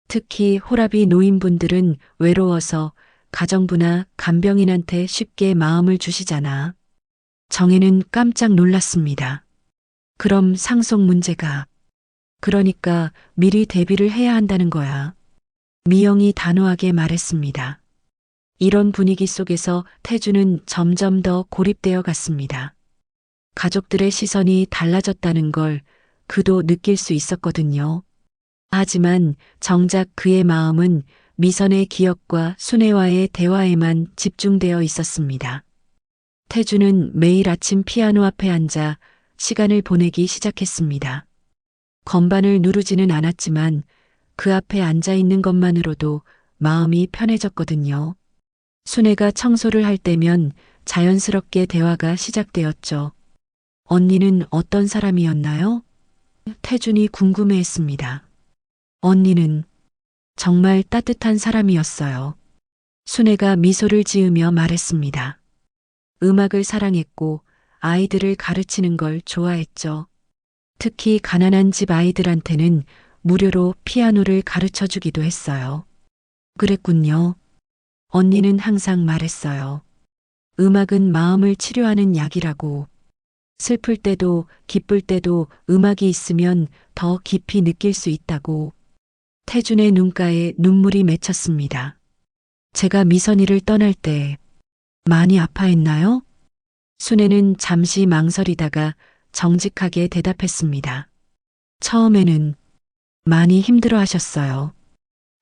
특히 호라비 노인분들은 외로워서 가정부나 간병인한테 쉽게 마음을 주시잖아. 정혜는 깜짝 놀랐습니다. 그럼 상속 문제가... 그러니까 미리 대비를 해야 한다는 거야. 미영이 단호하게 말했습니다. 이런 분위기 속에서 태주는 점점 더 고립되어 갔습니다. 가족들의 시선이 달라졌다는 걸 그도 느낄 수 있었거든요. 하지만 정작 그의 마음은 미선의 기억과 순애와의 대화에만 집중되어 있었습니다. 태주는 매일 아침 피아노 앞에 앉아 시간을 보내기 시작했습니다. 건반을 누르지는 않았지만 그 앞에 앉아 있는 것만으로도 마음이 편해졌거든요. 순애가 청소를 할 때면 자연스럽게 대화가 시작되었죠. 언니는 어떤 사람이었나요? 태준이 궁금해했습니다. 언니는 정말 따뜻한 사람이었어요. 순애가 미소를 지으며 말했습니다. 음악을 사랑했고 아이들을 가르치는 걸 좋아했죠. 특히 가난한 집 아이들한테는 무료로 피아노를 가르쳐 주기도 했어요. 그랬군요. 언니는 항상 말했어요. 음악은 마음을 치료하는 약이라고. 슬플 때도 기쁠 때도 음악이 있으면 더 깊이 느낄 수 있다고. 태준의 눈가에 눈물이 맺혔습니다. 제가 미선이를 떠날 때 많이 아파했나요? 순애는 잠시 망설이다가 정직하게 대답했습니다. 처음에는 많이 힘들어 하셨어요.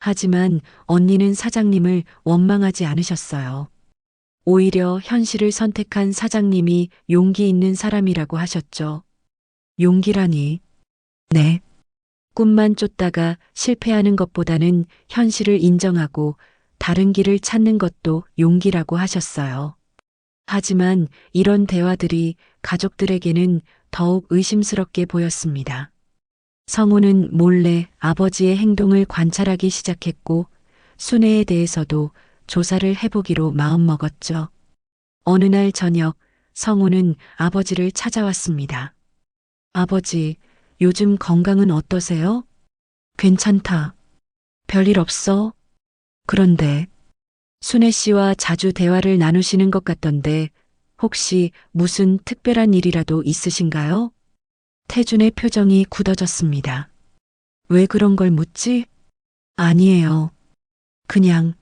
하지만 언니는 사장님을 원망하지 않으셨어요. 오히려 현실을 선택한 사장님이 용기 있는 사람이라고 하셨죠. 용기라니. 네. 꿈만 쫓다가 실패하는 것보다는 현실을 인정하고 다른 길을 찾는 것도 용기라고 하셨어요. 하지만 이런 대화들이 가족들에게는 더욱 의심스럽게 보였습니다. 성우는 몰래 아버지의 행동을 관찰하기 시작했고 순애에 대해서도 조사를 해보기로 마음먹었죠. 어느 날 저녁 성우는 아버지를 찾아왔습니다. 아버지, 요즘 건강은 어떠세요? 괜찮다. 별일 없어? 그런데 순애 씨와 자주 대화를 나누시는 것 같던데 혹시 무슨 특별한 일이라도 있으신가요? 태준의 표정이 굳어졌습니다. 왜 그런 걸 묻지? 아니에요. 그냥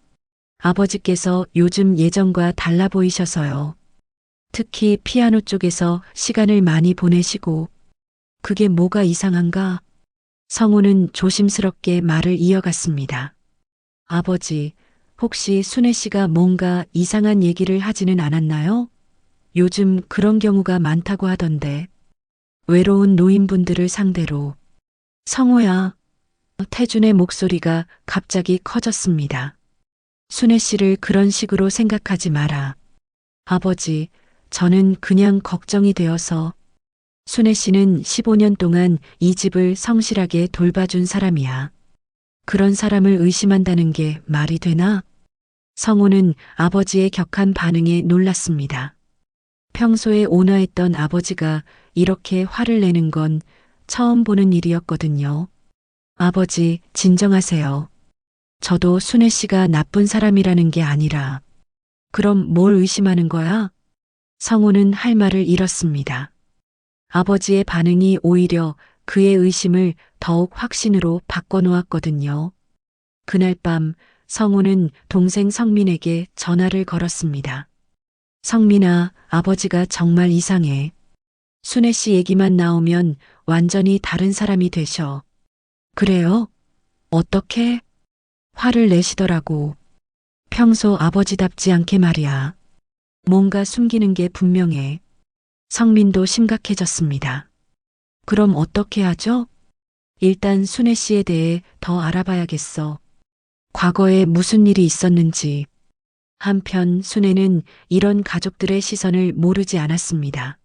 아버지께서 요즘 예전과 달라 보이셔서요. 특히 피아노 쪽에서 시간을 많이 보내시고 그게 뭐가 이상한가? 성우는 조심스럽게 말을 이어갔습니다. 아버지, 혹시 순애 씨가 뭔가 이상한 얘기를 하지는 않았나요? 요즘 그런 경우가 많다고 하던데. 외로운 노인분들을 상대로. 성우야. 태준의 목소리가 갑자기 커졌습니다. 순애 씨를 그런 식으로 생각하지 마라. 아버지, 저는 그냥 걱정이 되어서. 순애 씨는 15년 동안 이 집을 성실하게 돌봐준 사람이야. 그런 사람을 의심한다는 게 말이 되나? 성우는 아버지의 격한 반응에 놀랐습니다. 평소에 온화했던 아버지가 이렇게 화를 내는 건 처음 보는 일이었거든요. 아버지, 진정하세요. 저도 순애 씨가 나쁜 사람이라는 게 아니라. 그럼 뭘 의심하는 거야? 성우는 할 말을 잃었습니다. 아버지의 반응이 오히려 그의 의심을 더욱 확신으로 바꿔놓았거든요. 그날 밤 성우는 동생 성민에게 전화를 걸었습니다. 성민아, 아버지가 정말 이상해. 순애 씨 얘기만 나오면 완전히 다른 사람이 되셔. 그래요? 어떻게? 화를 내시더라고. 평소 아버지답지 않게 말이야. 뭔가 숨기는 게 분명해. 성민도 심각해졌습니다. 그럼 어떻게 하죠? 일단 순애 씨에 대해 더 알아봐야겠어. 과거에 무슨 일이 있었는지. 한편 순애는 이런 가족들의 시선을 모르지 않았습니다.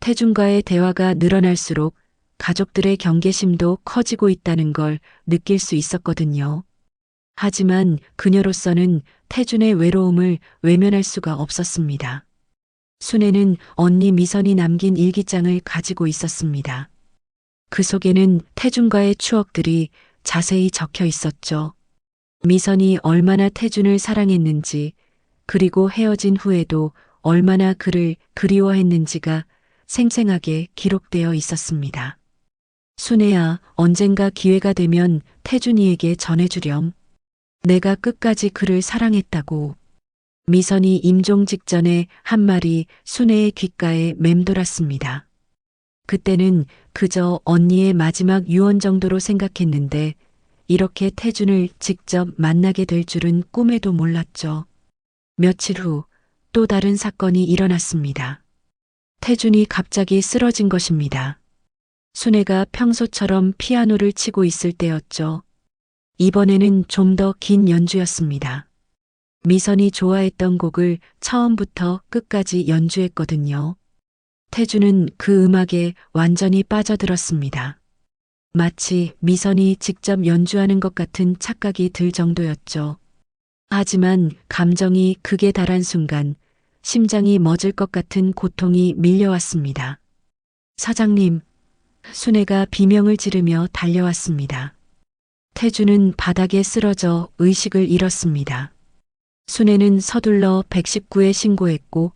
태준과의 대화가 늘어날수록 가족들의 경계심도 커지고 있다는 걸 느낄 수 있었거든요. 하지만 그녀로서는 태준의 외로움을 외면할 수가 없었습니다. 순애는 언니 미선이 남긴 일기장을 가지고 있었습니다. 그 속에는 태준과의 추억들이 자세히 적혀 있었죠. 미선이 얼마나 태준을 사랑했는지, 그리고 헤어진 후에도 얼마나 그를 그리워했는지가 생생하게 기록되어 있었습니다. 순애야, 언젠가 기회가 되면 태준이에게 전해주렴. 내가 끝까지 그를 사랑했다고. 미선이 임종 직전에 한 말이 순애의 귓가에 맴돌았습니다. 그때는 그저 언니의 마지막 유언 정도로 생각했는데 이렇게 태준을 직접 만나게 될 줄은 꿈에도 몰랐죠. 며칠 후 또 다른 사건이 일어났습니다. 태준이 갑자기 쓰러진 것입니다. 순애가 평소처럼 피아노를 치고 있을 때였죠. 이번에는 좀 더 긴 연주였습니다. 미선이 좋아했던 곡을 처음부터 끝까지 연주했거든요. 태준은 그 음악에 완전히 빠져들었습니다. 마치 미선이 직접 연주하는 것 같은 착각이 들 정도였죠. 하지만 감정이 극에 달한 순간 심장이 멎을 것 같은 고통이 밀려왔습니다. 사장님, 순애가 비명을 지르며 달려왔습니다. 태주는 바닥에 쓰러져 의식을 잃었습니다. 순애는 서둘러 119에 신고했고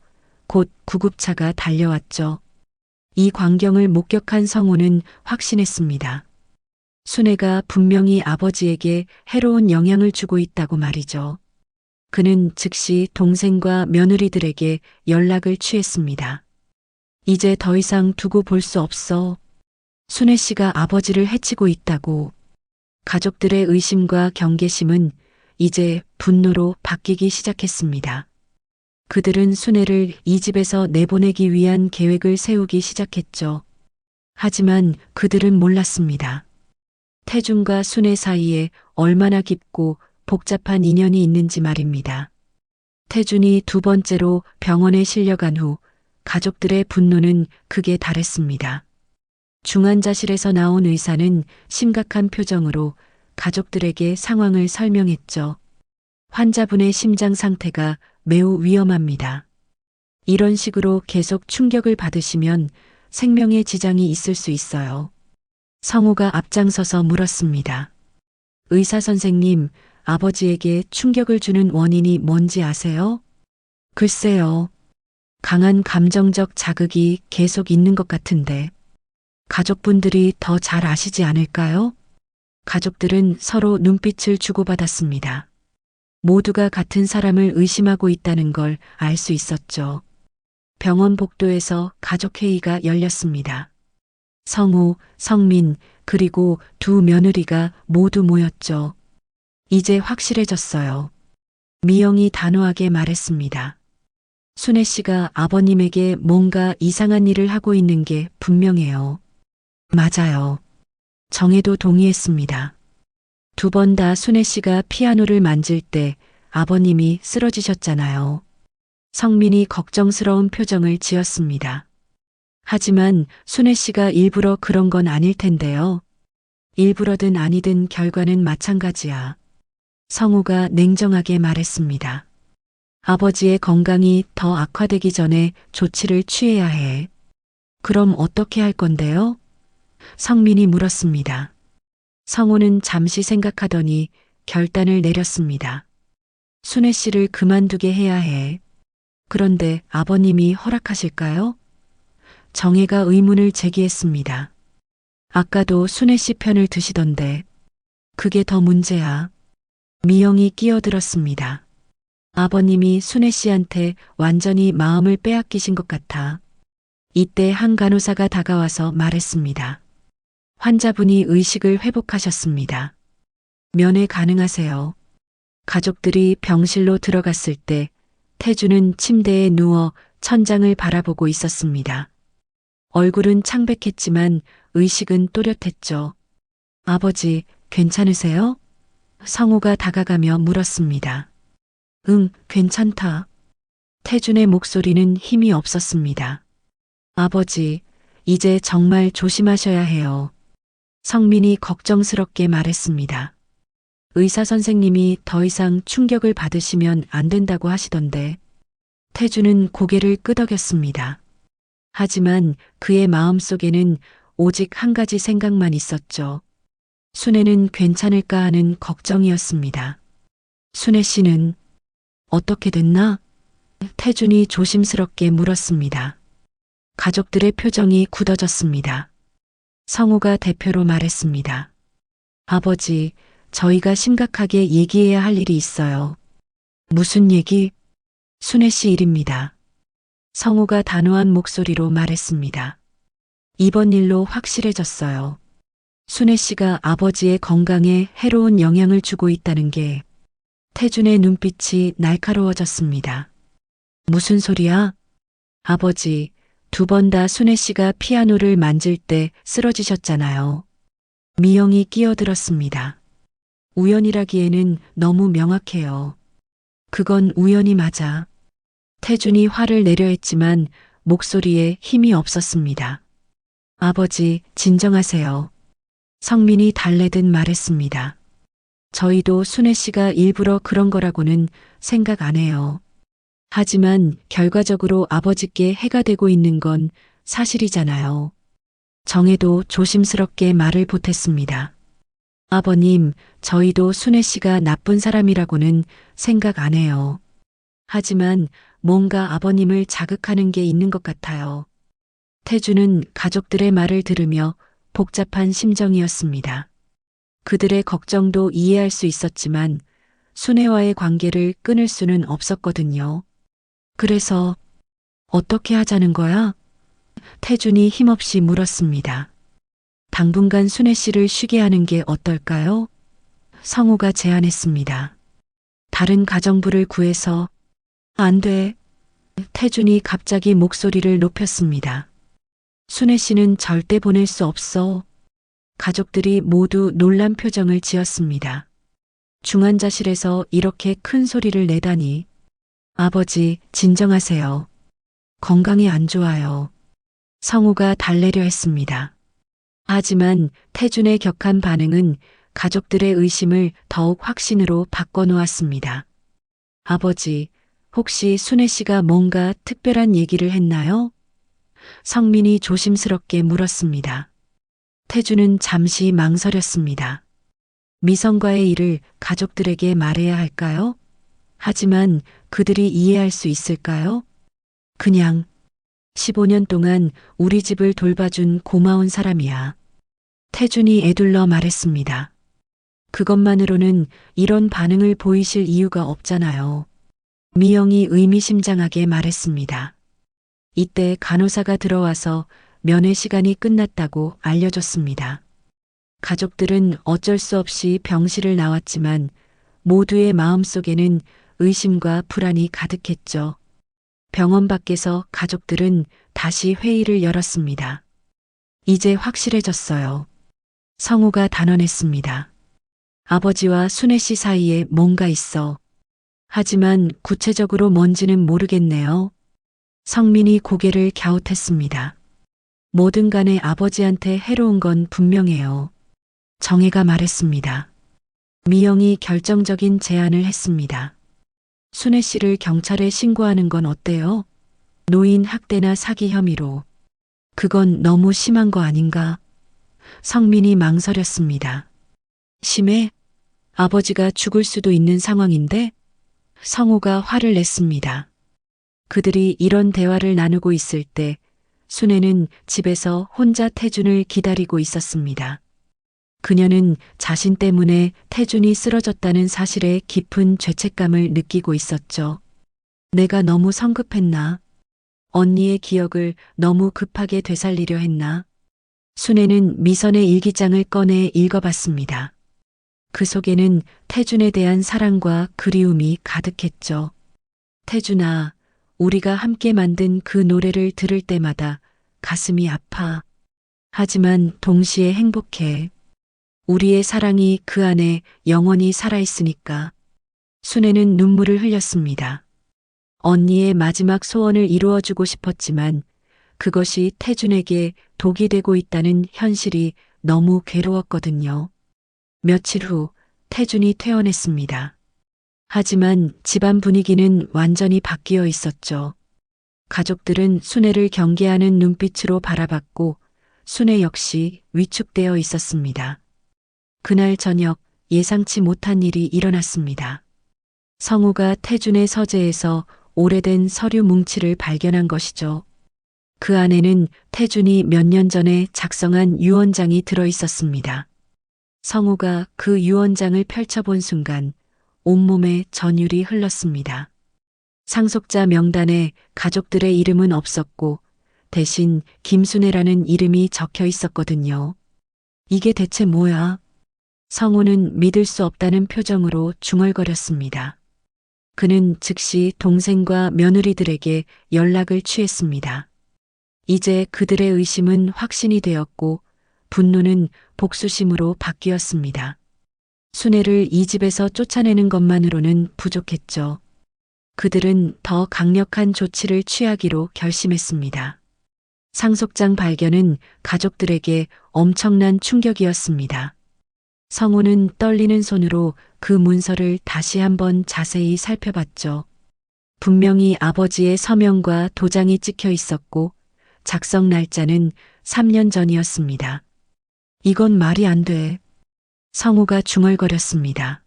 곧 구급차가 달려왔죠. 이 광경을 목격한 성우는 확신했습니다. 순애가 분명히 아버지에게 해로운 영향을 주고 있다고 말이죠. 그는 즉시 동생과 며느리들에게 연락을 취했습니다. 이제 더 이상 두고 볼 수 없어. 순애 씨가 아버지를 해치고 있다고. 가족들의 의심과 경계심은 이제 분노로 바뀌기 시작했습니다. 그들은 순애를 이 집에서 내보내기 위한 계획을 세우기 시작했죠. 하지만 그들은 몰랐습니다. 태준과 순애 사이에 얼마나 깊고 복잡한 인연이 있는지 말입니다. 태준이 두 번째로 병원에 실려간 후 가족들의 분노는 극에 달했습니다. 중환자실에서 나온 의사는 심각한 표정으로 가족들에게 상황을 설명했죠. 환자분의 심장 상태가 매우 위험합니다. 이런 식으로 계속 충격을 받으시면 생명에 지장이 있을 수 있어요. 성우가 앞장서서 물었습니다. 의사 선생님, 아버지에게 충격을 주는 원인이 뭔지 아세요? 글쎄요. 강한 감정적 자극이 계속 있는 것 같은데. 가족분들이 더 잘 아시지 않을까요? 가족들은 서로 눈빛을 주고받았습니다. 모두가 같은 사람을 의심하고 있다는 걸 알 수 있었죠. 병원 복도에서 가족회의가 열렸습니다. 성우, 성민, 그리고 두 며느리가 모두 모였죠. 이제 확실해졌어요. 미영이 단호하게 말했습니다. 순애 씨가 아버님에게 뭔가 이상한 일을 하고 있는 게 분명해요. 맞아요. 정혜도 동의했습니다. 두 번 다 순애 씨가 피아노를 만질 때 아버님이 쓰러지셨잖아요. 성민이 걱정스러운 표정을 지었습니다. 하지만 순애 씨가 일부러 그런 건 아닐 텐데요. 일부러든 아니든 결과는 마찬가지야. 성우가 냉정하게 말했습니다. 아버지의 건강이 더 악화되기 전에 조치를 취해야 해. 그럼 어떻게 할 건데요? 성민이 물었습니다. 성우는 잠시 생각하더니 결단을 내렸습니다. 순애 씨를 그만두게 해야 해. 그런데 아버님이 허락하실까요? 정혜가 의문을 제기했습니다. 아까도 순애 씨 편을 드시던데 그게 더 문제야. 미영이 끼어들었습니다. 아버님이 순애 씨한테 완전히 마음을 빼앗기신 것 같아. 이때 한 간호사가 다가와서 말했습니다. 환자분이 의식을 회복하셨습니다. 면회 가능하세요. 가족들이 병실로 들어갔을 때 태주는 침대에 누워 천장을 바라보고 있었습니다. 얼굴은 창백했지만 의식은 또렷했죠. 아버지, 괜찮으세요? 성우가 다가가며 물었습니다. 응, 괜찮다. 태준의 목소리는 힘이 없었습니다. 아버지, 이제 정말 조심하셔야 해요. 성민이 걱정스럽게 말했습니다. 의사 선생님이 더 이상 충격을 받으시면 안 된다고 하시던데. 태주는 고개를 끄덕였습니다. 하지만 그의 마음속에는 오직 한 가지 생각만 있었죠. 순애는 괜찮을까 하는 걱정이었습니다. 순애 씨는 어떻게 됐나? 태준이 조심스럽게 물었습니다. 가족들의 표정이 굳어졌습니다. 성우가 대표로 말했습니다. 아버지, 저희가 심각하게 얘기해야 할 일이 있어요. 무슨 얘기? 순애 씨 일입니다. 성우가 단호한 목소리로 말했습니다. 이번 일로 확실해졌어요. 순애 씨가 아버지의 건강에 해로운 영향을 주고 있다는 게. 태준의 눈빛이 날카로워졌습니다. 무슨 소리야? 아버지, 두 번 다 순애 씨가 피아노를 만질 때 쓰러지셨잖아요. 미영이 끼어들었습니다. 우연이라기에는 너무 명확해요. 그건 우연이 맞아. 태준이 화를 내려 했지만 목소리에 힘이 없었습니다. 아버지, 진정하세요. 성민이 달래듯 말했습니다. 저희도 순애 씨가 일부러 그런 거라고는 생각 안 해요. 하지만 결과적으로 아버지께 해가 되고 있는 건 사실이잖아요. 정혜도 조심스럽게 말을 보탰습니다. 아버님, 저희도 순애 씨가 나쁜 사람이라고는 생각 안 해요. 하지만 뭔가 아버님을 자극하는 게 있는 것 같아요. 태주는 가족들의 말을 들으며 복잡한 심정이었습니다. 그들의 걱정도 이해할 수 있었지만 순애와의 관계를 끊을 수는 없었거든요. 그래서 어떻게 하자는 거야? 태준이 힘없이 물었습니다. 당분간 순애 씨를 쉬게 하는 게 어떨까요? 성우가 제안했습니다. 다른 가정부를 구해서 안 돼. 태준이 갑자기 목소리를 높였습니다. 순애 씨는 절대 보낼 수 없어. 가족들이 모두 놀란 표정을 지었습니다. 중환자실에서 이렇게 큰 소리를 내다니. 아버지, 진정하세요. 건강이 안 좋아요. 성우가 달래려 했습니다. 하지만 태준의 격한 반응은 가족들의 의심을 더욱 확신으로 바꿔놓았습니다. 아버지, 혹시 순애 씨가 뭔가 특별한 얘기를 했나요? 성민이 조심스럽게 물었습니다. 태준은 잠시 망설였습니다. 미성과의 일을 가족들에게 말해야 할까요? 하지만 그들이 이해할 수 있을까요? 그냥 15년 동안 우리 집을 돌봐준 고마운 사람이야. 태준이 애둘러 말했습니다. 그것만으로는 이런 반응을 보이실 이유가 없잖아요. 미영이 의미심장하게 말했습니다. 이때 간호사가 들어와서 면회 시간이 끝났다고 알려줬습니다. 가족들은 어쩔 수 없이 병실을 나왔지만 모두의 마음속에는 의심과 불안이 가득했죠. 병원 밖에서 가족들은 다시 회의를 열었습니다. 이제 확실해졌어요. 성우가 단언했습니다. 아버지와 순애 씨 사이에 뭔가 있어. 하지만 구체적으로 뭔지는 모르겠네요. 성민이 고개를 갸웃했습니다. 뭐든 간에 아버지한테 해로운 건 분명해요. 정혜가 말했습니다. 미영이 결정적인 제안을 했습니다. 순애 씨를 경찰에 신고하는 건 어때요? 노인 학대나 사기 혐의로. 그건 너무 심한 거 아닌가? 성민이 망설였습니다. 심해? 아버지가 죽을 수도 있는 상황인데? 성우가 화를 냈습니다. 그들이 이런 대화를 나누고 있을 때 순애는 집에서 혼자 태준을 기다리고 있었습니다. 그녀는 자신 때문에 태준이 쓰러졌다는 사실에 깊은 죄책감을 느끼고 있었죠. 내가 너무 성급했나? 언니의 기억을 너무 급하게 되살리려 했나? 순애는 미선의 일기장을 꺼내 읽어봤습니다. 그 속에는 태준에 대한 사랑과 그리움이 가득했죠. 태준아, 우리가 함께 만든 그 노래를 들을 때마다 가슴이 아파. 하지만 동시에 행복해. 우리의 사랑이 그 안에 영원히 살아있으니까. 순애는 눈물을 흘렸습니다. 언니의 마지막 소원을 이루어주고 싶었지만 그것이 태준에게 독이 되고 있다는 현실이 너무 괴로웠거든요. 며칠 후 태준이 퇴원했습니다. 하지만 집안 분위기는 완전히 바뀌어 있었죠. 가족들은 순애를 경계하는 눈빛으로 바라봤고 순애 역시 위축되어 있었습니다. 그날 저녁 예상치 못한 일이 일어났습니다. 성우가 태준의 서재에서 오래된 서류 뭉치를 발견한 것이죠. 그 안에는 태준이 몇 년 전에 작성한 유언장이 들어 있었습니다. 성우가 그 유언장을 펼쳐본 순간 온몸에 전율이 흘렀습니다. 상속자 명단에 가족들의 이름은 없었고 대신 김순애라는 이름이 적혀 있었거든요. 이게 대체 뭐야? 성우는 믿을 수 없다는 표정으로 중얼거렸습니다. 그는 즉시 동생과 며느리들에게 연락을 취했습니다. 이제 그들의 의심은 확신이 되었고 분노는 복수심으로 바뀌었습니다. 순애를 이 집에서 쫓아내는 것만으로는 부족했죠. 그들은 더 강력한 조치를 취하기로 결심했습니다. 상속장 발견은 가족들에게 엄청난 충격이었습니다. 성우는 떨리는 손으로 그 문서를 다시 한번 자세히 살펴봤죠. 분명히 아버지의 서명과 도장이 찍혀 있었고 작성 날짜는 3년 전이었습니다. 이건 말이 안 돼. 성우가 중얼거렸습니다.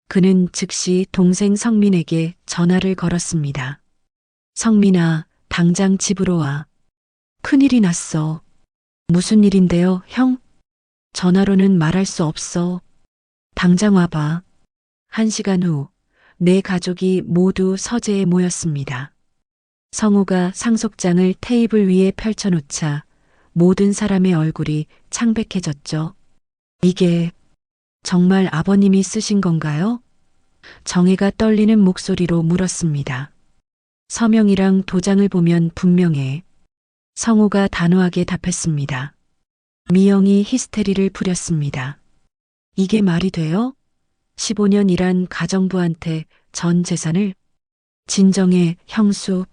그는 즉시 동생 성민에게 전화를 걸었습니다. 성민아, 당장 집으로 와. 큰일이 났어. 무슨 일인데요, 형? 전화로는 말할 수 없어. 당장 와봐. 1시간 후, 네 가족이 모두 서재에 모였습니다. 성우가 상속장을 테이블 위에 펼쳐놓자 모든 사람의 얼굴이 창백해졌죠. 이게 정말 아버님이 쓰신 건가요? 정혜가 떨리는 목소리로 물었습니다. 서명이랑 도장을 보면 분명해. 성우가 단호하게 답했습니다. 미영이 히스테리를 부렸습니다. 이게 말이 돼요? 15년 일한 가정부한테 전 재산을? 진정해, 형수.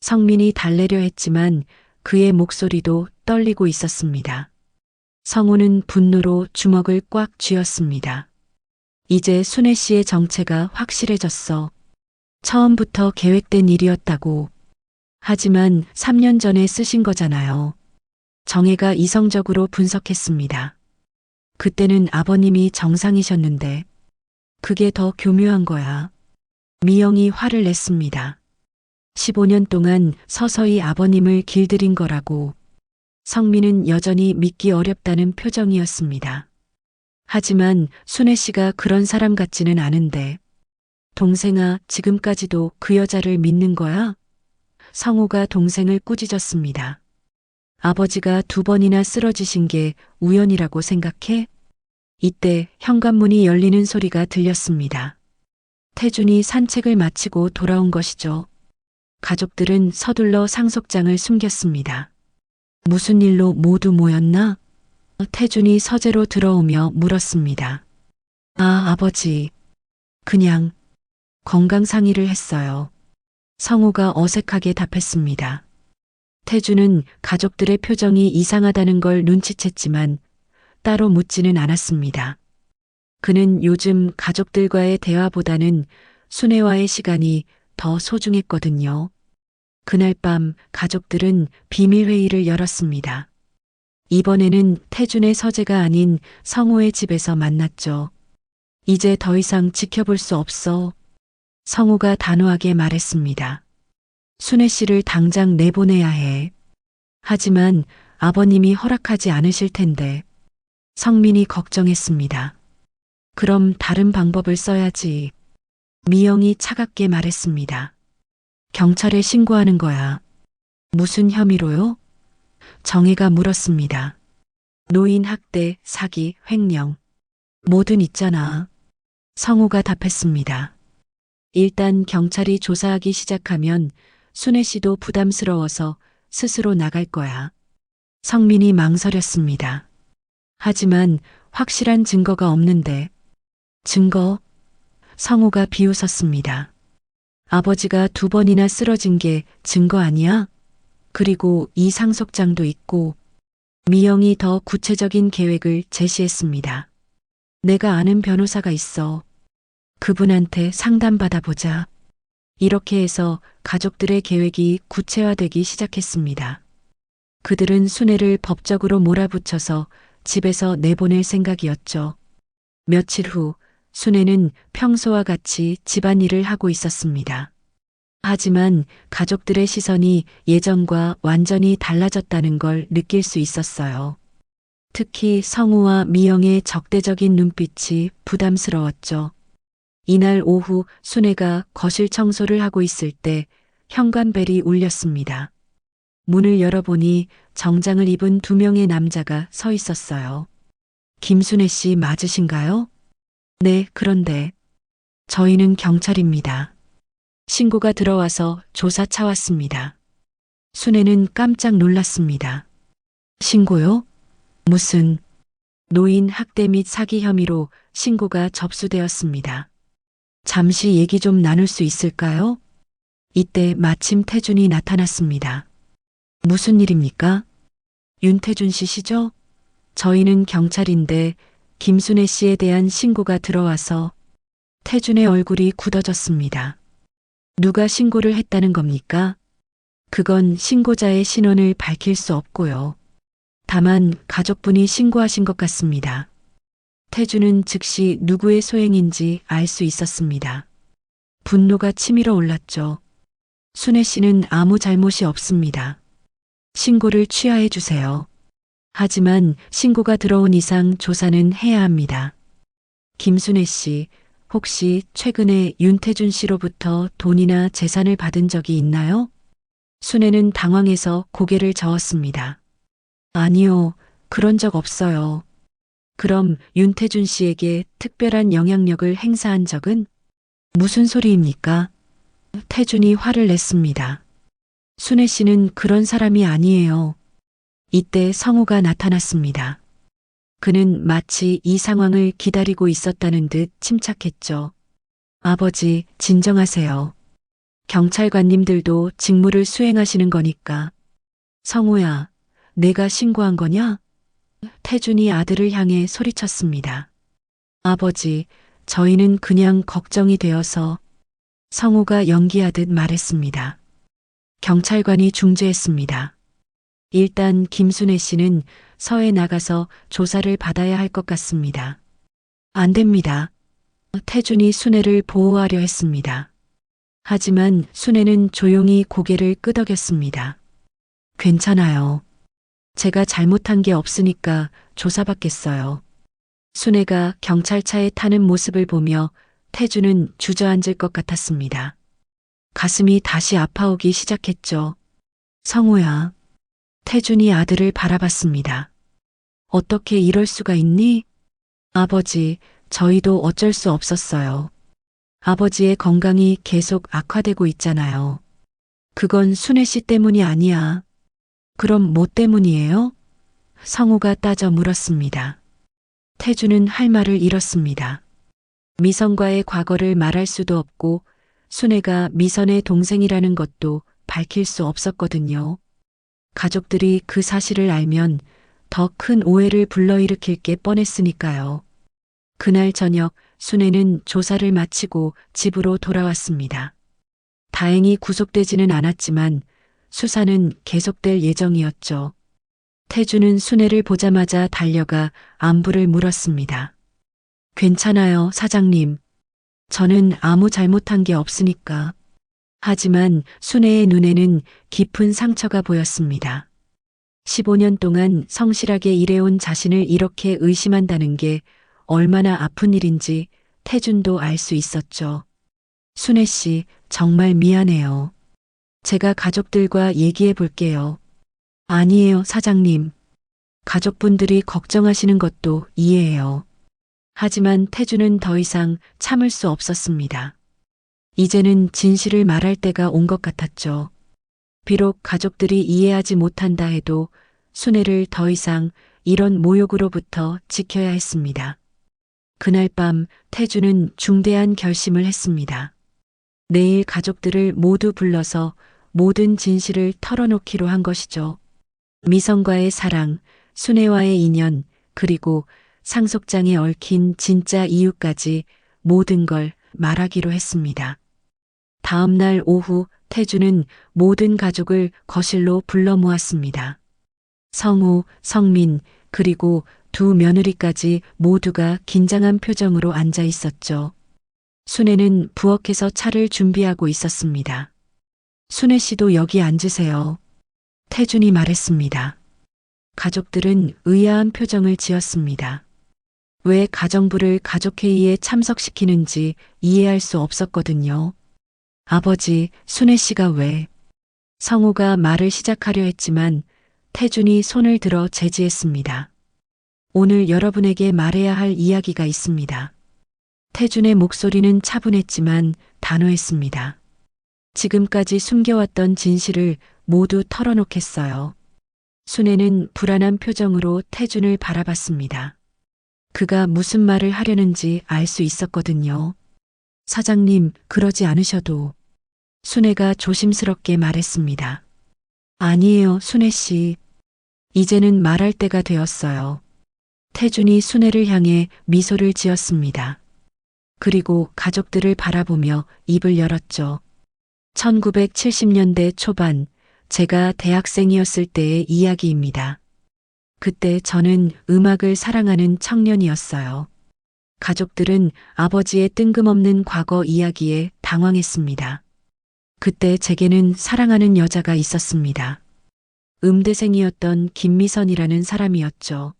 성민이 달래려 했지만 그의 목소리도 떨리고 있었습니다. 성우는 분노로 주먹을 꽉 쥐었습니다. 이제 순애 씨의 정체가 확실해졌어. 처음부터 계획된 일이었다고. 하지만 3년 전에 쓰신 거잖아요. 정혜가 이성적으로 분석했습니다. 그때는 아버님이 정상이셨는데 그게 더 교묘한 거야. 미영이 화를 냈습니다. 15년 동안 서서히 아버님을 길들인 거라고. 성민은 여전히 믿기 어렵다는 표정이었습니다. 하지만 순애 씨가 그런 사람 같지는 않은데. 동생아, 지금까지도 그 여자를 믿는 거야? 성우가 동생을 꾸짖었습니다. 아버지가 2번이나 쓰러지신 게 우연이라고 생각해? 이때 현관문이 열리는 소리가 들렸습니다. 태준이 산책을 마치고 돌아온 것이죠. 가족들은 서둘러 상속장을 숨겼습니다. 무슨 일로 모두 모였나? 태준이 서재로 들어오며 물었습니다. 아, 아버지. 그냥 건강 상의를 했어요. 성우가 어색하게 답했습니다. 태준은 가족들의 표정이 이상하다는 걸 눈치챘지만 따로 묻지는 않았습니다. 그는 요즘 가족들과의 대화보다는 순애와의 시간이 더 소중했거든요. 그날 밤 가족들은 비밀회의를 열었습니다. 이번에는 태준의 서재가 아닌 성우의 집에서 만났죠. 이제 더 이상 지켜볼 수 없어. 성우가 단호하게 말했습니다. 순애 씨를 당장 내보내야 해. 하지만 아버님이 허락하지 않으실 텐데. 성민이 걱정했습니다. 그럼 다른 방법을 써야지. 미영이 차갑게 말했습니다. 경찰에 신고하는 거야. 무슨 혐의로요? 정혜가 물었습니다. 노인 학대, 사기, 횡령. 뭐든 있잖아. 성우가 답했습니다. 일단 경찰이 조사하기 시작하면 순애 씨도 부담스러워서 스스로 나갈 거야. 성민이 망설였습니다. 하지만 확실한 증거가 없는데. 증거? 성우가 비웃었습니다. 아버지가 2번이나 쓰러진 게 증거 아니야? 그리고 이 상속장도 있고. 미영이 더 구체적인 계획을 제시했습니다. 내가 아는 변호사가 있어. 그분한테 상담받아보자. 이렇게 해서 가족들의 계획이 구체화되기 시작했습니다. 그들은 순애를 법적으로 몰아붙여서 집에서 내보낼 생각이었죠. 며칠 후 순애는 평소와 같이 집안일을 하고 있었습니다. 하지만 가족들의 시선이 예전과 완전히 달라졌다는 걸 느낄 수 있었어요. 특히 성우와 미영의 적대적인 눈빛이 부담스러웠죠. 이날 오후 순애가 거실 청소를 하고 있을 때 현관벨이 울렸습니다. 문을 열어보니 정장을 입은 2명의 남자가 서 있었어요. 김순애 씨 맞으신가요? 네, 그런데 저희는 경찰입니다. 신고가 들어와서 조사 차왔습니다. 순애는 깜짝 놀랐습니다. 신고요? 무슨 노인 학대 및 사기 혐의로 신고가 접수되었습니다. 잠시 얘기 좀 나눌 수 있을까요? 이때 마침 태준이 나타났습니다. 무슨 일입니까? 윤태준 씨시죠? 저희는 경찰인데 김순애 씨에 대한 신고가 들어와서 태준의 얼굴이 굳어졌습니다. 누가 신고를 했다는 겁니까? 그건 신고자의 신원을 밝힐 수 없고요. 다만 가족분이 신고하신 것 같습니다. 태준은 즉시 누구의 소행인지 알 수 있었습니다. 분노가 치밀어 올랐죠. 순애 씨는 아무 잘못이 없습니다. 신고를 취하해 주세요. 하지만 신고가 들어온 이상 조사는 해야 합니다. 김순애 씨, 혹시 최근에 윤태준 씨로부터 돈이나 재산을 받은 적이 있나요? 순애는 당황해서 고개를 저었습니다. 아니요, 그런 적 없어요. 그럼 윤태준 씨에게 특별한 영향력을 행사한 적은? 무슨 소리입니까? 태준이 화를 냈습니다. 순애 씨는 그런 사람이 아니에요. 이때 성우가 나타났습니다. 그는 마치 이 상황을 기다리고 있었다는 듯 침착했죠. 아버지, 진정하세요. 경찰관님들도 직무를 수행하시는 거니까. 성우야, 내가 신고한 거냐? 태준이 아들을 향해 소리쳤습니다. 아버지, 저희는 그냥 걱정이 되어서. 성우가 연기하듯 말했습니다. 경찰관이 중재했습니다. 일단 김순애 씨는 서에 나가서 조사를 받아야 할 것 같습니다. 안 됩니다. 태준이 순애를 보호하려 했습니다. 하지만 순애는 조용히 고개를 끄덕였습니다. 괜찮아요. 제가 잘못한 게 없으니까 조사받겠어요. 순애가 경찰차에 타는 모습을 보며 태준은 주저앉을 것 같았습니다. 가슴이 다시 아파오기 시작했죠. 성우야. 태준이 아들을 바라봤습니다. 어떻게 이럴 수가 있니? 아버지, 저희도 어쩔 수 없었어요. 아버지의 건강이 계속 악화되고 있잖아요. 그건 순애 씨 때문이 아니야. 그럼 뭐 때문이에요? 성우가 따져 물었습니다. 태준은 할 말을 잃었습니다. 미선과의 과거를 말할 수도 없고 순애가 미선의 동생이라는 것도 밝힐 수 없었거든요. 가족들이 그 사실을 알면 더 큰 오해를 불러일으킬 게 뻔했으니까요. 그날 저녁 순애는 조사를 마치고 집으로 돌아왔습니다. 다행히 구속되지는 않았지만 수사는 계속될 예정이었죠. 태준은 순애를 보자마자 달려가 안부를 물었습니다. 괜찮아요, 사장님. 저는 아무 잘못한 게 없으니까. 하지만 순애의 눈에는 깊은 상처가 보였습니다. 15년 동안 성실하게 일해온 자신을 이렇게 의심한다는 게 얼마나 아픈 일인지 태준도 알 수 있었죠. 순애 씨, 정말 미안해요. 제가 가족들과 얘기해 볼게요. 아니에요, 사장님. 가족분들이 걱정하시는 것도 이해해요. 하지만 태준은 더 이상 참을 수 없었습니다. 이제는 진실을 말할 때가 온 것 같았죠. 비록 가족들이 이해하지 못한다 해도 순애를 더 이상 이런 모욕으로부터 지켜야 했습니다. 그날 밤 태준은 중대한 결심을 했습니다. 내일 가족들을 모두 불러서 모든 진실을 털어놓기로 한 것이죠. 미선과의 사랑, 순애와의 인연, 그리고 상속장에 얽힌 진짜 이유까지 모든 걸 말하기로 했습니다. 다음 날 오후 태준은 모든 가족을 거실로 불러 모았습니다. 성우, 성민, 그리고 두 며느리까지 모두가 긴장한 표정으로 앉아 있었죠. 순애는 부엌에서 차를 준비하고 있었습니다. 순애 씨도 여기 앉으세요. 태준이 말했습니다. 가족들은 의아한 표정을 지었습니다. 왜 가정부를 가족회의에 참석시키는지 이해할 수 없었거든요. 아버지, 순애 씨가 왜? 성우가 말을 시작하려 했지만 태준이 손을 들어 제지했습니다. 오늘 여러분에게 말해야 할 이야기가 있습니다. 태준의 목소리는 차분했지만 단호했습니다. 지금까지 숨겨왔던 진실을 모두 털어놓겠어요. 순애는 불안한 표정으로 태준을 바라봤습니다. 그가 무슨 말을 하려는지 알 수 있었거든요. 사장님, 그러지 않으셔도. 순애가 조심스럽게 말했습니다. 아니에요, 순애 씨. 이제는 말할 때가 되었어요. 태준이 순애를 향해 미소를 지었습니다. 그리고 가족들을 바라보며 입을 열었죠. 1970년대 초반, 제가 대학생이었을 때의 이야기입니다. 그때 저는 음악을 사랑하는 청년이었어요. 가족들은 아버지의 뜬금없는 과거 이야기에 당황했습니다. 그때 제게는 사랑하는 여자가 있었습니다. 음대생이었던 김미선이라는 사람이었죠.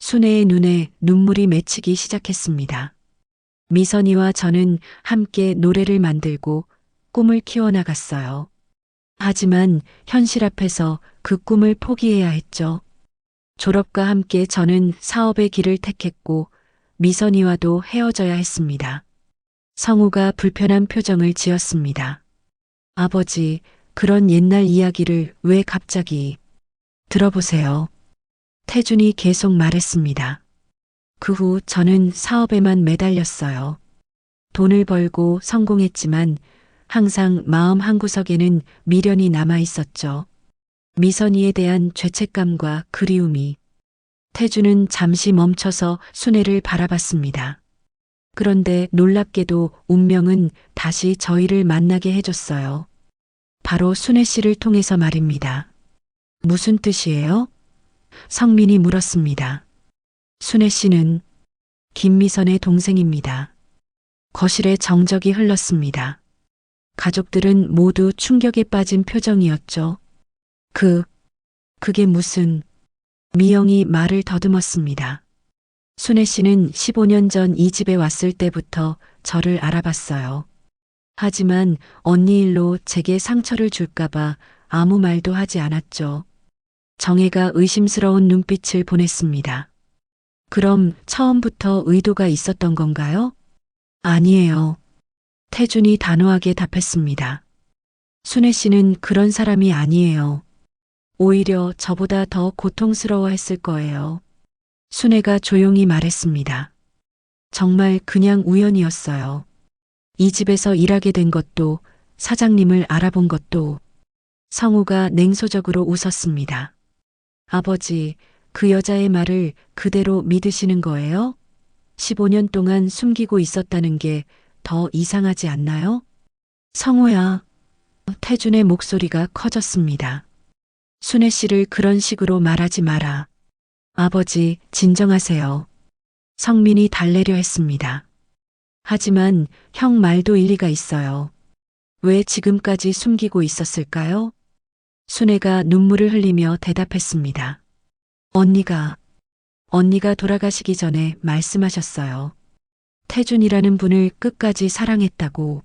순애의 눈에 눈물이 맺히기 시작했습니다. 미선이와 저는 함께 노래를 만들고 꿈을 키워나갔어요. 하지만 현실 앞에서 그 꿈을 포기해야 했죠. 졸업과 함께 저는 사업의 길을 택했고 미선이와도 헤어져야 했습니다. 성우가 불편한 표정을 지었습니다. 아버지, 그런 옛날 이야기를 왜 갑자기... 들어보세요. 태준이 계속 말했습니다. 그 후 저는 사업에만 매달렸어요. 돈을 벌고 성공했지만 항상 마음 한구석에는 미련이 남아 있었죠. 미선이에 대한 죄책감과 그리움이. 태준은 잠시 멈춰서 순애를 바라봤습니다. 그런데 놀랍게도 운명은 다시 저희를 만나게 해줬어요. 바로 순애 씨를 통해서 말입니다. 무슨 뜻이에요? 성민이 물었습니다. 순애 씨는 김미선의 동생입니다. 거실에 정적이 흘렀습니다. 가족들은 모두 충격에 빠진 표정이었죠. 그게 무슨... 미영이 말을 더듬었습니다. 순애 씨는 15년 전 이 집에 왔을 때부터 저를 알아봤어요. 하지만 언니 일로 제게 상처를 줄까봐 아무 말도 하지 않았죠. 정혜가 의심스러운 눈빛을 보냈습니다. 그럼 처음부터 의도가 있었던 건가요? 아니에요. 태준이 단호하게 답했습니다. 순애 씨는 그런 사람이 아니에요. 오히려 저보다 더 고통스러워했을 거예요. 순애가 조용히 말했습니다. 정말 그냥 우연이었어요. 이 집에서 일하게 된 것도, 사장님을 알아본 것도. 성우가 냉소적으로 웃었습니다. 아버지, 그 여자의 말을 그대로 믿으시는 거예요? 15년 동안 숨기고 있었다는 게 더 이상하지 않나요? 성우야. 태준의 목소리가 커졌습니다. 순애 씨를 그런 식으로 말하지 마라. 아버지, 진정하세요. 성민이 달래려 했습니다. 하지만 형 말도 일리가 있어요. 왜 지금까지 숨기고 있었을까요? 순애가 눈물을 흘리며 대답했습니다. 언니가 돌아가시기 전에 말씀하셨어요. 태준이라는 분을 끝까지 사랑했다고.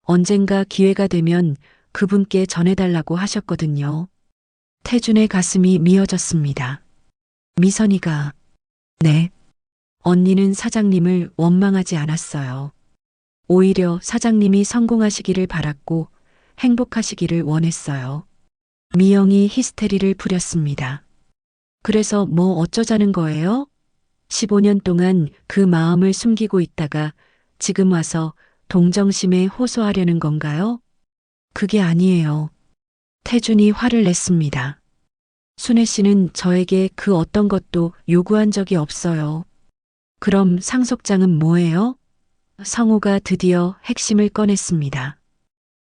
언젠가 기회가 되면 그분께 전해달라고 하셨거든요. 태준의 가슴이 미어졌습니다. 미선이가... 네. 언니는 사장님을 원망하지 않았어요. 오히려 사장님이 성공하시기를 바랐고 행복하시기를 원했어요. 미영이 히스테리를 부렸습니다. 그래서 뭐 어쩌자는 거예요? 15년 동안 그 마음을 숨기고 있다가 지금 와서 동정심에 호소하려는 건가요? 그게 아니에요. 태준이 화를 냈습니다. 순애 씨는 저에게 그 어떤 것도 요구한 적이 없어요. 그럼 상속장은 뭐예요? 성우가 드디어 핵심을 꺼냈습니다.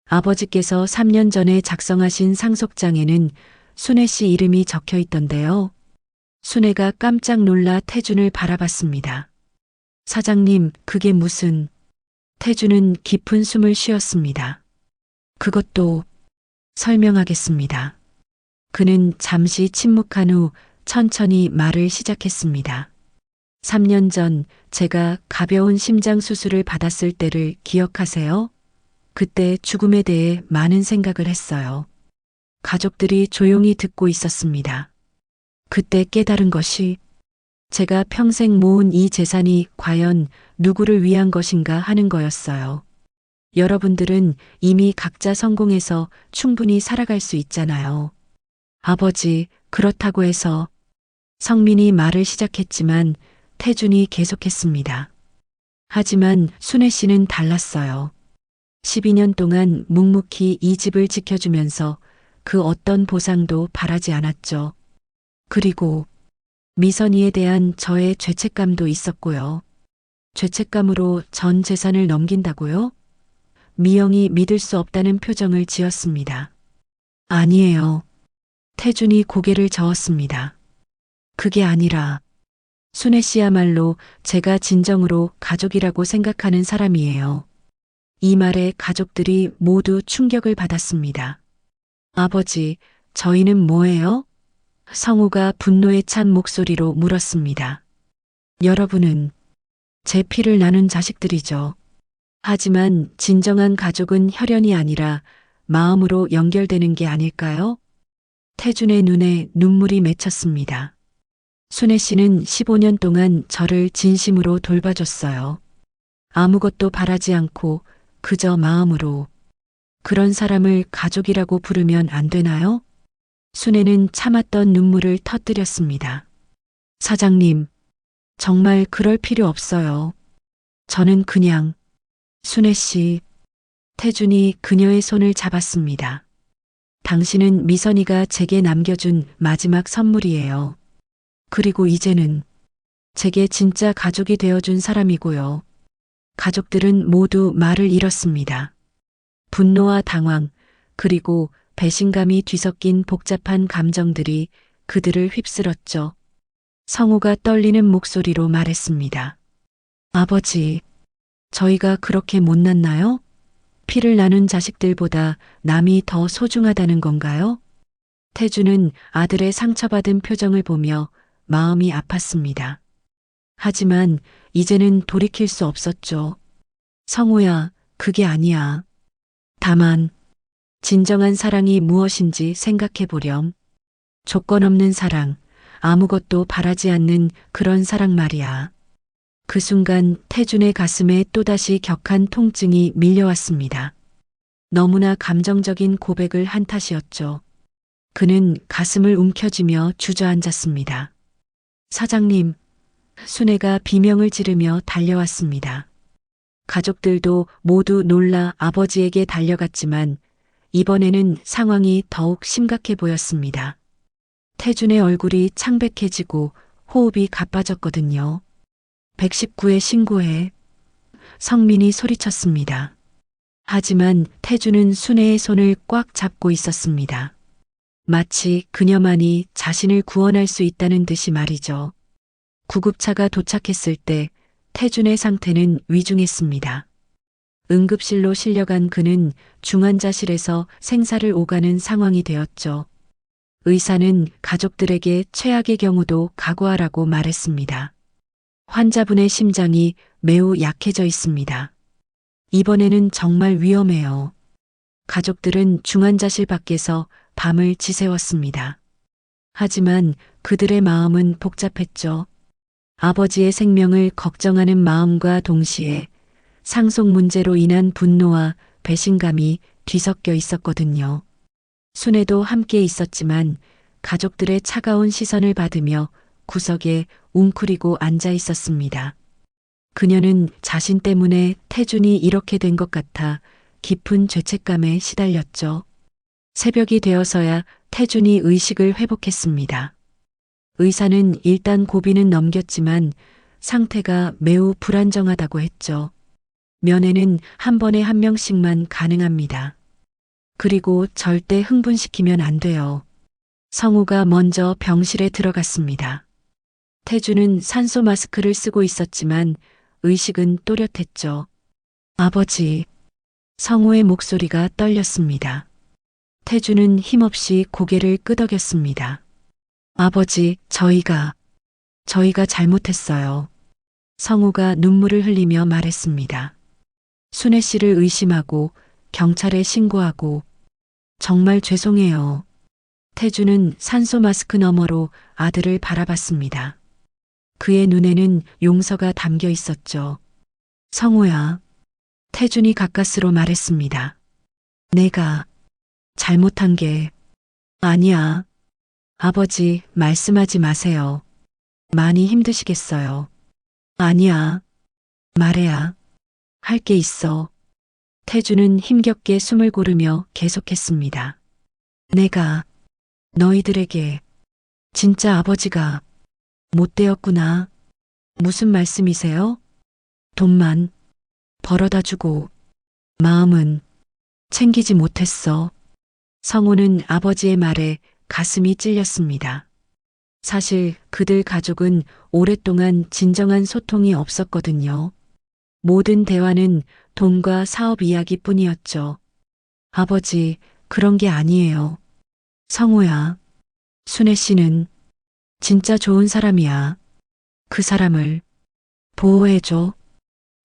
아버지께서 3년 전에 작성하신 상속장에는 순애 씨 이름이 적혀 있던데요. 순애가 깜짝 놀라 태준을 바라봤습니다. 사장님, 그게 무슨... 태준은 깊은 숨을 쉬었습니다. 그것도 설명하겠습니다. 그는 잠시 침묵한 후 천천히 말을 시작했습니다. 3년 전 제가 가벼운 심장 수술을 받았을 때를 기억하세요? 그때 죽음에 대해 많은 생각을 했어요. 가족들이 조용히 듣고 있었습니다. 그때 깨달은 것이 제가 평생 모은 이 재산이 과연 누구를 위한 것인가 하는 거였어요. 여러분들은 이미 각자 성공해서 충분히 살아갈 수 있잖아요. 아버지, 그렇다고 해서... 성민이 말을 시작했지만 태준이 계속했습니다. 하지만 순애 씨는 달랐어요. 12년 동안 묵묵히 이 집을 지켜주면서 그 어떤 보상도 바라지 않았죠. 그리고 미선이에 대한 저의 죄책감도 있었고요. 죄책감으로 전 재산을 넘긴다고요? 미영이 믿을 수 없다는 표정을 지었습니다. 아니에요. 태준이 고개를 저었습니다. 그게 아니라 순애 씨야말로 제가 진정으로 가족이라고 생각하는 사람이에요. 이 말에 가족들이 모두 충격을 받았습니다. 아버지, 저희는 뭐예요? 성우가 분노에 찬 목소리로 물었습니다. 여러분은 제 피를 나눈 자식들이죠. 하지만 진정한 가족은 혈연이 아니라 마음으로 연결되는 게 아닐까요? 태준의 눈에 눈물이 맺혔습니다. 순애 씨는 15년 동안 저를 진심으로 돌봐줬어요. 아무것도 바라지 않고 그저 마음으로. 그런 사람을 가족이라고 부르면 안 되나요? 순애는 참았던 눈물을 터뜨렸습니다. 사장님, 정말 그럴 필요 없어요. 저는 그냥 순애 씨. 태준이 그녀의 손을 잡았습니다. 당신은 미선이가 제게 남겨준 마지막 선물이에요. 그리고 이제는 제게 진짜 가족이 되어준 사람이고요. 가족들은 모두 말을 잃었습니다. 분노와 당황, 그리고 배신감이 뒤섞인 복잡한 감정들이 그들을 휩쓸었죠. 성우가 떨리는 목소리로 말했습니다. 아버지, 저희가 그렇게 못났나요? 피를 나눈 자식들보다 남이 더 소중하다는 건가요? 태주는 아들의 상처받은 표정을 보며 마음이 아팠습니다. 하지만 이제는 돌이킬 수 없었죠. 성우야, 그게 아니야. 다만 진정한 사랑이 무엇인지 생각해 보렴. 조건 없는 사랑, 아무것도 바라지 않는 그런 사랑 말이야. 그 순간 태준의 가슴에 또다시 격한 통증이 밀려왔습니다. 너무나 감정적인 고백을 한 탓이었죠. 그는 가슴을 움켜쥐며 주저앉았습니다. 사장님, 순애가 비명을 지르며 달려왔습니다. 가족들도 모두 놀라 아버지에게 달려갔지만 이번에는 상황이 더욱 심각해 보였습니다. 태준의 얼굴이 창백해지고 호흡이 가빠졌거든요. 119에 신고해. 성민이 소리쳤습니다. 하지만 태준은 순애의 손을 꽉 잡고 있었습니다. 마치 그녀만이 자신을 구원할 수 있다는 듯이 말이죠. 구급차가 도착했을 때 태준의 상태는 위중했습니다. 응급실로 실려간 그는 중환자실에서 생사를 오가는 상황이 되었죠. 의사는 가족들에게 최악의 경우도 각오하라고 말했습니다. 환자분의 심장이 매우 약해져 있습니다. 이번에는 정말 위험해요. 가족들은 중환자실 밖에서 밤을 지새웠습니다. 하지만 그들의 마음은 복잡했죠. 아버지의 생명을 걱정하는 마음과 동시에 상속 문제로 인한 분노와 배신감이 뒤섞여 있었거든요. 순애도 함께 있었지만 가족들의 차가운 시선을 받으며 구석에 웅크리고 앉아 있었습니다. 그녀는 자신 때문에 태준이 이렇게 된 것 같아 깊은 죄책감에 시달렸죠. 새벽이 되어서야 태준이 의식을 회복했습니다. 의사는 일단 고비는 넘겼지만 상태가 매우 불안정하다고 했죠. 면회는 한 번에 한 명씩만 가능합니다. 그리고 절대 흥분시키면 안 돼요. 성우가 먼저 병실에 들어갔습니다. 태준은 산소 마스크를 쓰고 있었지만 의식은 또렷했죠. 아버지. 성우의 목소리가 떨렸습니다. 태준은 힘없이 고개를 끄덕였습니다. 아버지, 저희가 잘못했어요. 성우가 눈물을 흘리며 말했습니다. 순애 씨를 의심하고 경찰에 신고하고 정말 죄송해요. 태준은 산소 마스크 너머로 아들을 바라봤습니다. 그의 눈에는 용서가 담겨 있었죠. 성우야. 태준이 가까스로 말했습니다. 내가 잘못한 게 아니야. 아버지, 말씀하지 마세요. 많이 힘드시겠어요. 아니야. 말해야. 할 게 있어. 태준은 힘겹게 숨을 고르며 계속했습니다. 내가 너희들에게 진짜 아버지가 못되었구나. 무슨 말씀이세요? 돈만 벌어다 주고 마음은 챙기지 못했어. 성우는 아버지의 말에 가슴이 찔렸습니다. 사실 그들 가족은 오랫동안 진정한 소통이 없었거든요. 모든 대화는 돈과 사업 이야기뿐이었죠. 아버지, 그런 게 아니에요. 성우야, 순애 씨는 진짜 좋은 사람이야. 그 사람을 보호해줘.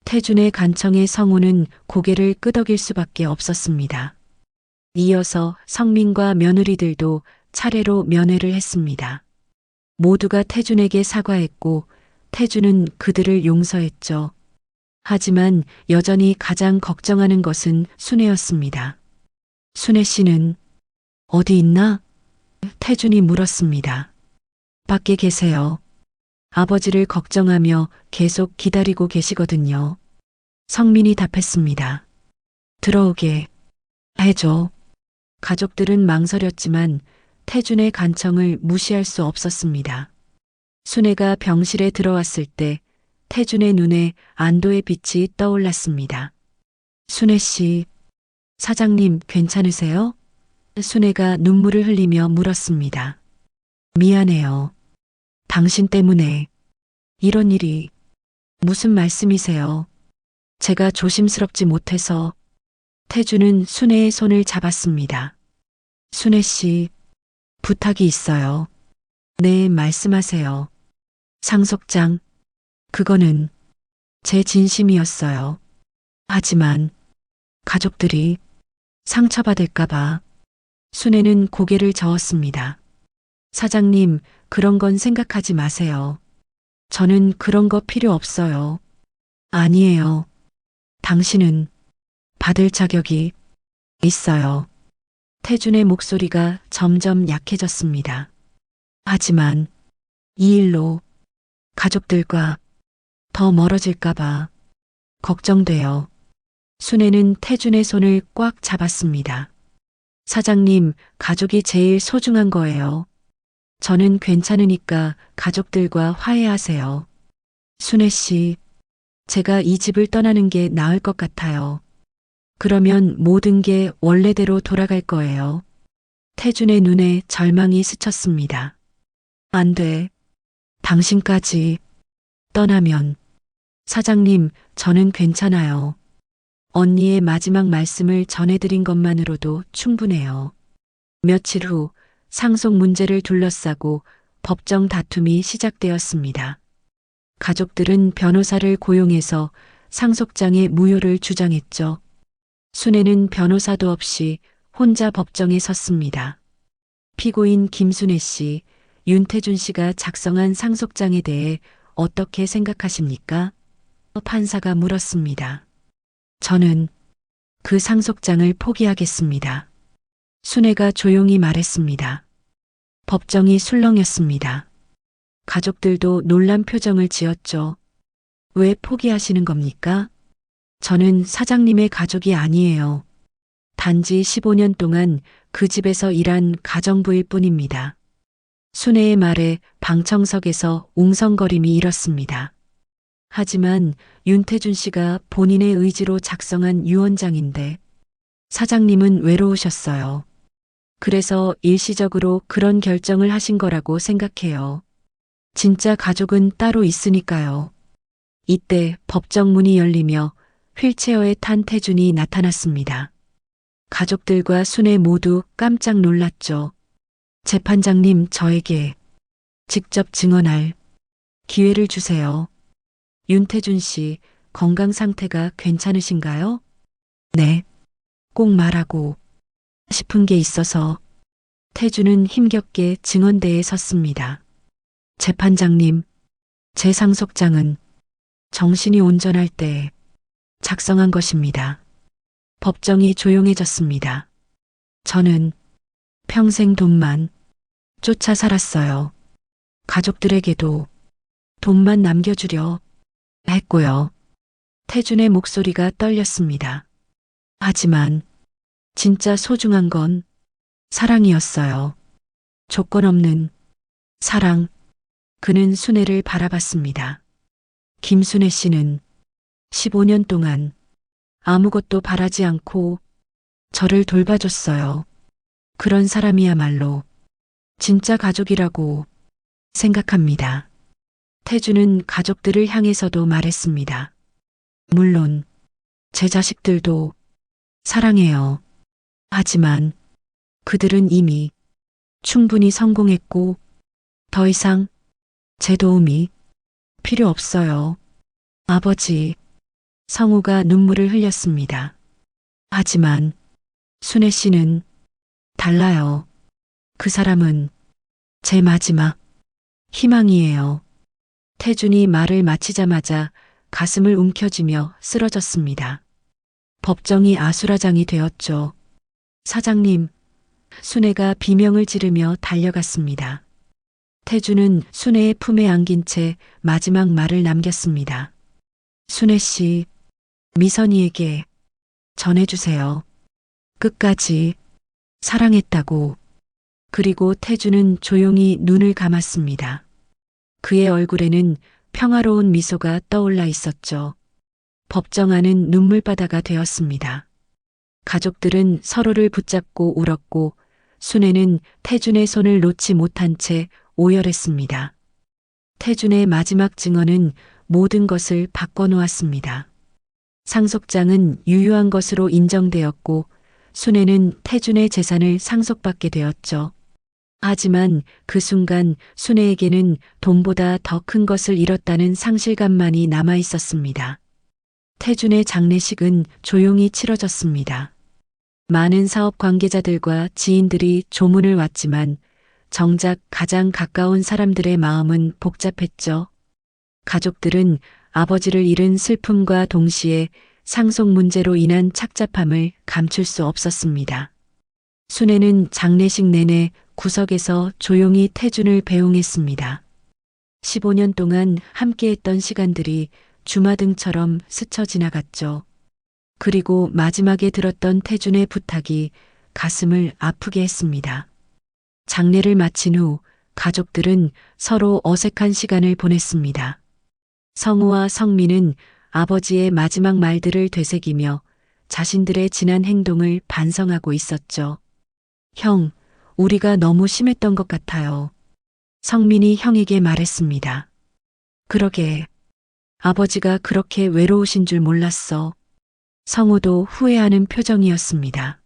태준의 간청에 성우는 고개를 끄덕일 수밖에 없었습니다. 이어서 성민과 며느리들도 차례로 면회를 했습니다. 모두가 태준에게 사과했고 태준은 그들을 용서했죠. 하지만 여전히 가장 걱정하는 것은 순애였습니다. 순애 씨는 어디 있나? 태준이 물었습니다. 밖에 계세요. 아버지를 걱정하며 계속 기다리고 계시거든요. 성민이 답했습니다. 들어오게 해줘. 가족들은 망설였지만 태준의 간청을 무시할 수 없었습니다. 순애가 병실에 들어왔을 때 태준의 눈에 안도의 빛이 떠올랐습니다. 순애 씨, 사장님 괜찮으세요? 순애가 눈물을 흘리며 물었습니다. 미안해요. 당신 때문에 이런 일이 무슨 말씀이세요? 제가 조심스럽지 못해서. 태준은 순애의 손을 잡았습니다. 순애 씨, 부탁이 있어요. 네, 말씀하세요. 상속장, 그거는 제 진심이었어요. 하지만 가족들이 상처받을까봐. 순애는 고개를 저었습니다. 사장님, 그런 건 생각하지 마세요. 저는 그런 거 필요 없어요. 아니에요. 당신은 받을 자격이 있어요. 태준의 목소리가 점점 약해졌습니다. 하지만 이 일로 가족들과 더 멀어질까봐 걱정돼요. 순애는 태준의 손을 꽉 잡았습니다. 사장님, 가족이 제일 소중한 거예요. 저는 괜찮으니까 가족들과 화해하세요. 순애 씨, 제가 이 집을 떠나는 게 나을 것 같아요. 그러면 모든 게 원래대로 돌아갈 거예요. 태준의 눈에 절망이 스쳤습니다. 안 돼. 당신까지 떠나면. 사장님, 저는 괜찮아요. 언니의 마지막 말씀을 전해드린 것만으로도 충분해요. 며칠 후 상속 문제를 둘러싸고 법정 다툼이 시작되었습니다. 가족들은 변호사를 고용해서 상속장의 무효를 주장했죠. 순애는 변호사도 없이 혼자 법정에 섰습니다. 피고인 김순애 씨, 윤태준 씨가 작성한 상속장에 대해 어떻게 생각하십니까? 판사가 물었습니다. 저는 그 상속장을 포기하겠습니다. 순애가 조용히 말했습니다. 법정이 술렁였습니다. 가족들도 놀란 표정을 지었죠. 왜 포기하시는 겁니까? 저는 사장님의 가족이 아니에요. 단지 15년 동안 그 집에서 일한 가정부일 뿐입니다. 순애의 말에 방청석에서 웅성거림이 일었습니다. 하지만 윤태준 씨가 본인의 의지로 작성한 유언장인데 사장님은 외로우셨어요. 그래서 일시적으로 그런 결정을 하신 거라고 생각해요. 진짜 가족은 따로 있으니까요. 이때 법정 문이 열리며 휠체어에 탄 태준이 나타났습니다. 가족들과 순애 모두 깜짝 놀랐죠. 재판장님, 저에게 직접 증언할 기회를 주세요. 윤태준 씨, 건강 상태가 괜찮으신가요? 네. 꼭 말하고 싶은 게 있어서. 태준은 힘겹게 증언대에 섰습니다. 재판장님, 제 상속장은 정신이 온전할 때 작성한 것입니다. 법정이 조용해졌습니다. 저는 평생 돈만 쫓아 살았어요. 가족들에게도 돈만 남겨주려 했고요. 태준의 목소리가 떨렸습니다. 하지만 진짜 소중한 건 사랑이었어요. 조건 없는 사랑. 그는 순애를 바라봤습니다. 김순애 씨는 15년 동안 아무것도 바라지 않고 저를 돌봐줬어요. 그런 사람이야말로 진짜 가족이라고 생각합니다. 태주는 가족들을 향해서도 말했습니다. 물론 제 자식들도 사랑해요. 하지만 그들은 이미 충분히 성공했고 더 이상 제 도움이 필요 없어요. 아버지, 성우가 눈물을 흘렸습니다. 하지만 순애 씨는 달라요. 그 사람은 제 마지막 희망이에요. 태준이 말을 마치자마자 가슴을 움켜쥐며 쓰러졌습니다. 법정이 아수라장이 되었죠. 사장님, 순애가 비명을 지르며 달려갔습니다. 태준은 순애의 품에 안긴 채 마지막 말을 남겼습니다. 순애 씨, 미선이에게 전해주세요. 끝까지 사랑했다고. 그리고 태준은 조용히 눈을 감았습니다. 그의 얼굴에는 평화로운 미소가 떠올라 있었죠. 법정 안은 눈물바다가 되었습니다. 가족들은 서로를 붙잡고 울었고 순애는 태준의 손을 놓지 못한 채 오열했습니다. 태준의 마지막 증언은 모든 것을 바꿔놓았습니다. 상속장은 유효한 것으로 인정되었고 순애는 태준의 재산을 상속받게 되었죠. 하지만 그 순간 순애에게는 돈보다 더 큰 것을 잃었다는 상실감만이 남아 있었습니다. 태준의 장례식은 조용히 치러졌습니다. 많은 사업 관계자들과 지인들이 조문을 왔지만 정작 가장 가까운 사람들의 마음은 복잡했죠. 가족들은 아버지를 잃은 슬픔과 동시에 상속 문제로 인한 착잡함을 감출 수 없었습니다. 순애는 장례식 내내 구석에서 조용히 태준을 배웅했습니다. 15년 동안 함께했던 시간들이 주마등처럼 스쳐 지나갔죠. 그리고 마지막에 들었던 태준의 부탁이 가슴을 아프게 했습니다. 장례를 마친 후 가족들은 서로 어색한 시간을 보냈습니다. 성우와 성민은 아버지의 마지막 말들을 되새기며 자신들의 지난 행동을 반성하고 있었죠. 형, 우리가 너무 심했던 것 같아요. 성민이 형에게 말했습니다. 그러게, 아버지가 그렇게 외로우신 줄 몰랐어. 성우도 후회하는 표정이었습니다.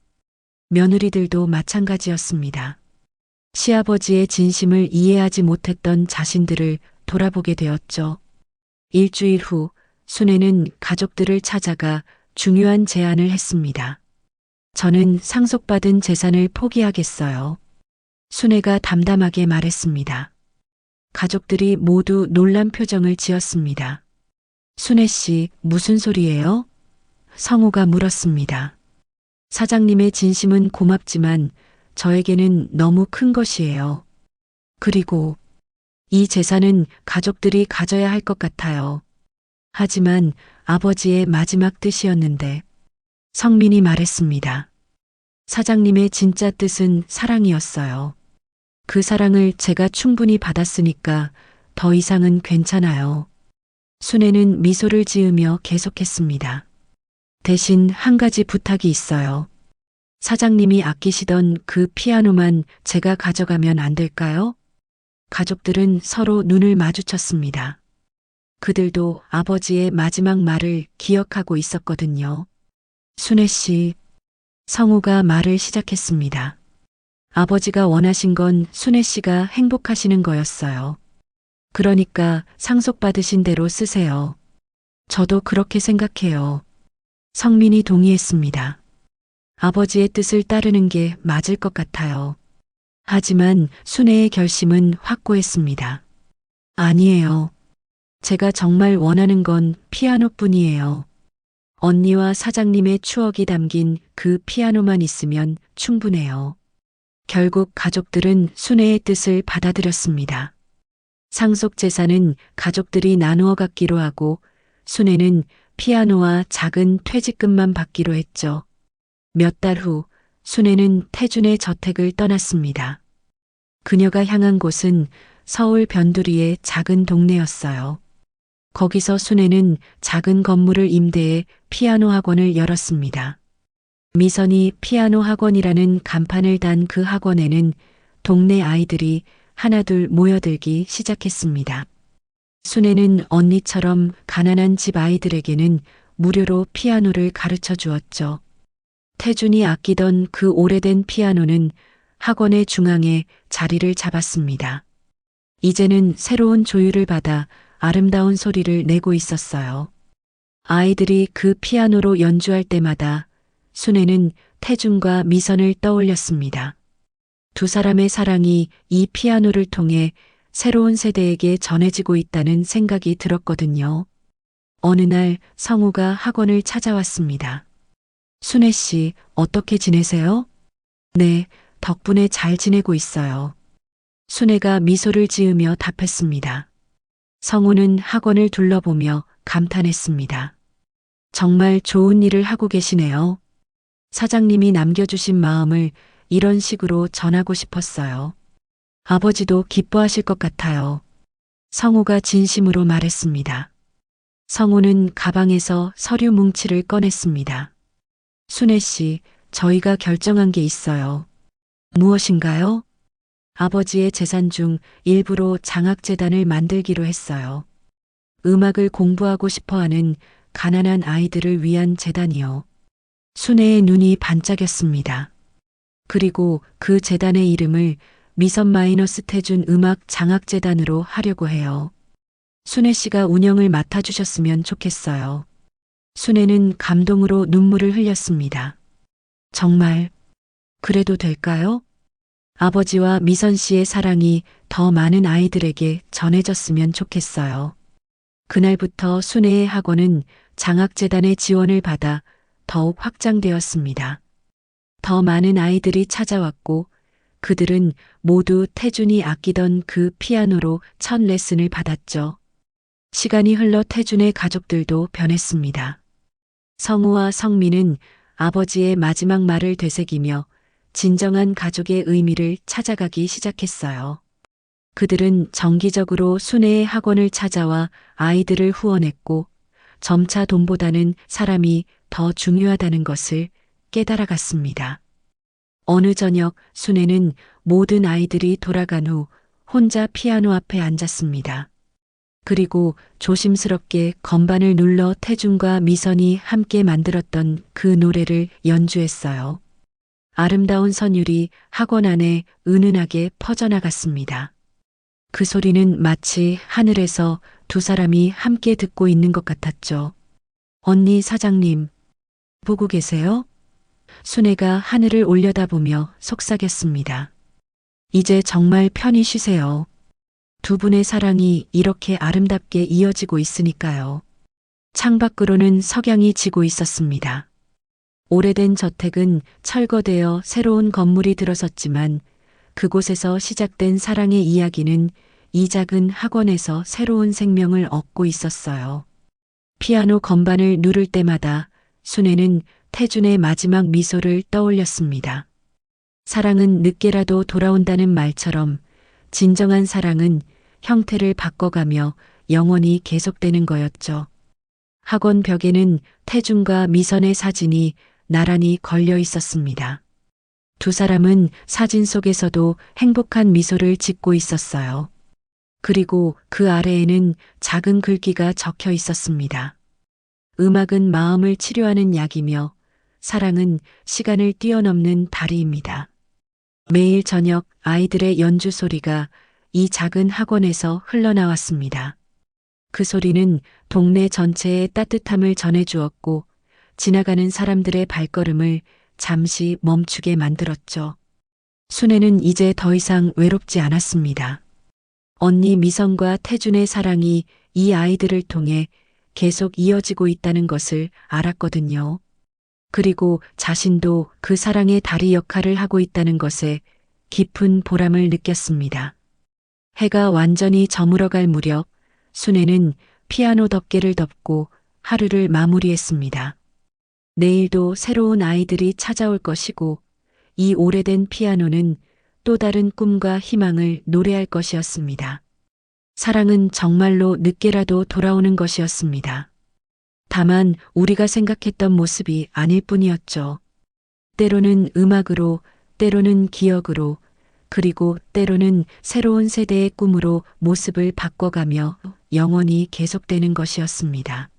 며느리들도 마찬가지였습니다. 시아버지의 진심을 이해하지 못했던 자신들을 돌아보게 되었죠. 일주일 후 순애는 가족들을 찾아가 중요한 제안을 했습니다. 저는 상속받은 재산을 포기하겠어요. 순애가 담담하게 말했습니다. 가족들이 모두 놀란 표정을 지었습니다. 순애 씨, 무슨 소리예요? 성우가 물었습니다. 사장님의 진심은 고맙지만 저에게는 너무 큰 것이에요. 그리고 이 재산은 가족들이 가져야 할 것 같아요. 하지만 아버지의 마지막 뜻이었는데 성민이 말했습니다. 사장님의 진짜 뜻은 사랑이었어요. 그 사랑을 제가 충분히 받았으니까 더 이상은 괜찮아요. 순애는 미소를 지으며 계속했습니다. 대신 한 가지 부탁이 있어요. 사장님이 아끼시던 그 피아노만 제가 가져가면 안 될까요? 가족들은 서로 눈을 마주쳤습니다. 그들도 아버지의 마지막 말을 기억하고 있었거든요. 순애 씨, 성우가 말을 시작했습니다. 아버지가 원하신 건 순애 씨가 행복하시는 거였어요. 그러니까 상속받으신 대로 쓰세요. 저도 그렇게 생각해요. 성민이 동의했습니다. 아버지의 뜻을 따르는 게 맞을 것 같아요. 하지만 순애의 결심은 확고했습니다. 아니에요. 제가 정말 원하는 건 피아노뿐이에요. 언니와 사장님의 추억이 담긴 그 피아노만 있으면 충분해요. 결국 가족들은 순애의 뜻을 받아들였습니다. 상속 재산은 가족들이 나누어 갖기로 하고 순애는 피아노와 작은 퇴직금만 받기로 했죠. 몇 달 후 순애는 태준의 저택을 떠났습니다. 그녀가 향한 곳은 서울 변두리의 작은 동네였어요. 거기서 순애는 작은 건물을 임대해 피아노 학원을 열었습니다. 미선이 피아노 학원이라는 간판을 단 그 학원에는 동네 아이들이 하나둘 모여들기 시작했습니다. 순애는 언니처럼 가난한 집 아이들에게는 무료로 피아노를 가르쳐 주었죠. 태준이 아끼던 그 오래된 피아노는 학원의 중앙에 자리를 잡았습니다. 이제는 새로운 조율을 받아 아름다운 소리를 내고 있었어요. 아이들이 그 피아노로 연주할 때마다 순애는 태준과 미선을 떠올렸습니다. 두 사람의 사랑이 이 피아노를 통해 새로운 세대에게 전해지고 있다는 생각이 들었거든요. 어느 날 성우가 학원을 찾아왔습니다. 순애 씨, 어떻게 지내세요? 네, 덕분에 잘 지내고 있어요. 순애가 미소를 지으며 답했습니다. 성우는 학원을 둘러보며 감탄했습니다. 정말 좋은 일을 하고 계시네요. 사장님이 남겨주신 마음을 이런 식으로 전하고 싶었어요. 아버지도 기뻐하실 것 같아요. 성우가 진심으로 말했습니다. 성우는 가방에서 서류 뭉치를 꺼냈습니다. 순애 씨, 저희가 결정한 게 있어요. 무엇인가요? 아버지의 재산 중 일부로 장학재단을 만들기로 했어요. 음악을 공부하고 싶어 하는 가난한 아이들을 위한 재단이요. 순애의 눈이 반짝였습니다. 그리고 그 재단의 이름을 미선 마이너스 태준 음악 장학재단으로 하려고 해요. 순애 씨가 운영을 맡아주셨으면 좋겠어요. 순애는 감동으로 눈물을 흘렸습니다. 정말 그래도 될까요? 아버지와 미선 씨의 사랑이 더 많은 아이들에게 전해졌으면 좋겠어요. 그날부터 순애의 학원은 장학재단의 지원을 받아 더욱 확장되었습니다. 더 많은 아이들이 찾아왔고 그들은 모두 태준이 아끼던 그 피아노로 첫 레슨을 받았죠. 시간이 흘러 태준의 가족들도 변했습니다. 성우와 성민은 아버지의 마지막 말을 되새기며 진정한 가족의 의미를 찾아가기 시작했어요. 그들은 정기적으로 순애의 학원을 찾아와 아이들을 후원했고 점차 돈보다는 사람이 더 중요하다는 것을 깨달아갔습니다. 어느 저녁 순애는 모든 아이들이 돌아간 후 혼자 피아노 앞에 앉았습니다. 그리고 조심스럽게 건반을 눌러 태준과 미선이 함께 만들었던 그 노래를 연주했어요. 아름다운 선율이 학원 안에 은은하게 퍼져나갔습니다. 그 소리는 마치 하늘에서 두 사람이 함께 듣고 있는 것 같았죠. 언니 사장님, 보고 계세요? 순애가 하늘을 올려다보며 속삭였습니다. 이제 정말 편히 쉬세요. 두 분의 사랑이 이렇게 아름답게 이어지고 있으니까요. 창밖으로는 석양이 지고 있었습니다. 오래된 저택은 철거되어 새로운 건물이 들어섰지만 그곳에서 시작된 사랑의 이야기는 이 작은 학원에서 새로운 생명을 얻고 있었어요. 피아노 건반을 누를 때마다 순애는 태준의 마지막 미소를 떠올렸습니다. 사랑은 늦게라도 돌아온다는 말처럼 진정한 사랑은 형태를 바꿔가며 영원히 계속되는 거였죠. 학원 벽에는 태준과 미선의 사진이 나란히 걸려 있었습니다. 두 사람은 사진 속에서도 행복한 미소를 짓고 있었어요. 그리고 그 아래에는 작은 글귀가 적혀 있었습니다. 음악은 마음을 치료하는 약이며 사랑은 시간을 뛰어넘는 다리입니다. 매일 저녁 아이들의 연주 소리가 이 작은 학원에서 흘러나왔습니다. 그 소리는 동네 전체에 따뜻함을 전해주었고 지나가는 사람들의 발걸음을 잠시 멈추게 만들었죠. 순애는 이제 더 이상 외롭지 않았습니다. 언니 미선과 태준의 사랑이 이 아이들을 통해 계속 이어지고 있다는 것을 알았거든요. 그리고 자신도 그 사랑의 다리 역할을 하고 있다는 것에 깊은 보람을 느꼈습니다. 해가 완전히 저물어갈 무렵 순애는 피아노 덮개를 덮고 하루를 마무리했습니다. 내일도 새로운 아이들이 찾아올 것이고 이 오래된 피아노는 또 다른 꿈과 희망을 노래할 것이었습니다. 사랑은 정말로 늦게라도 돌아오는 것이었습니다. 다만 우리가 생각했던 모습이 아닐 뿐이었죠. 때로는 음악으로, 때로는 기억으로, 그리고 때로는 새로운 세대의 꿈으로 모습을 바꿔가며 영원히 계속되는 것이었습니다.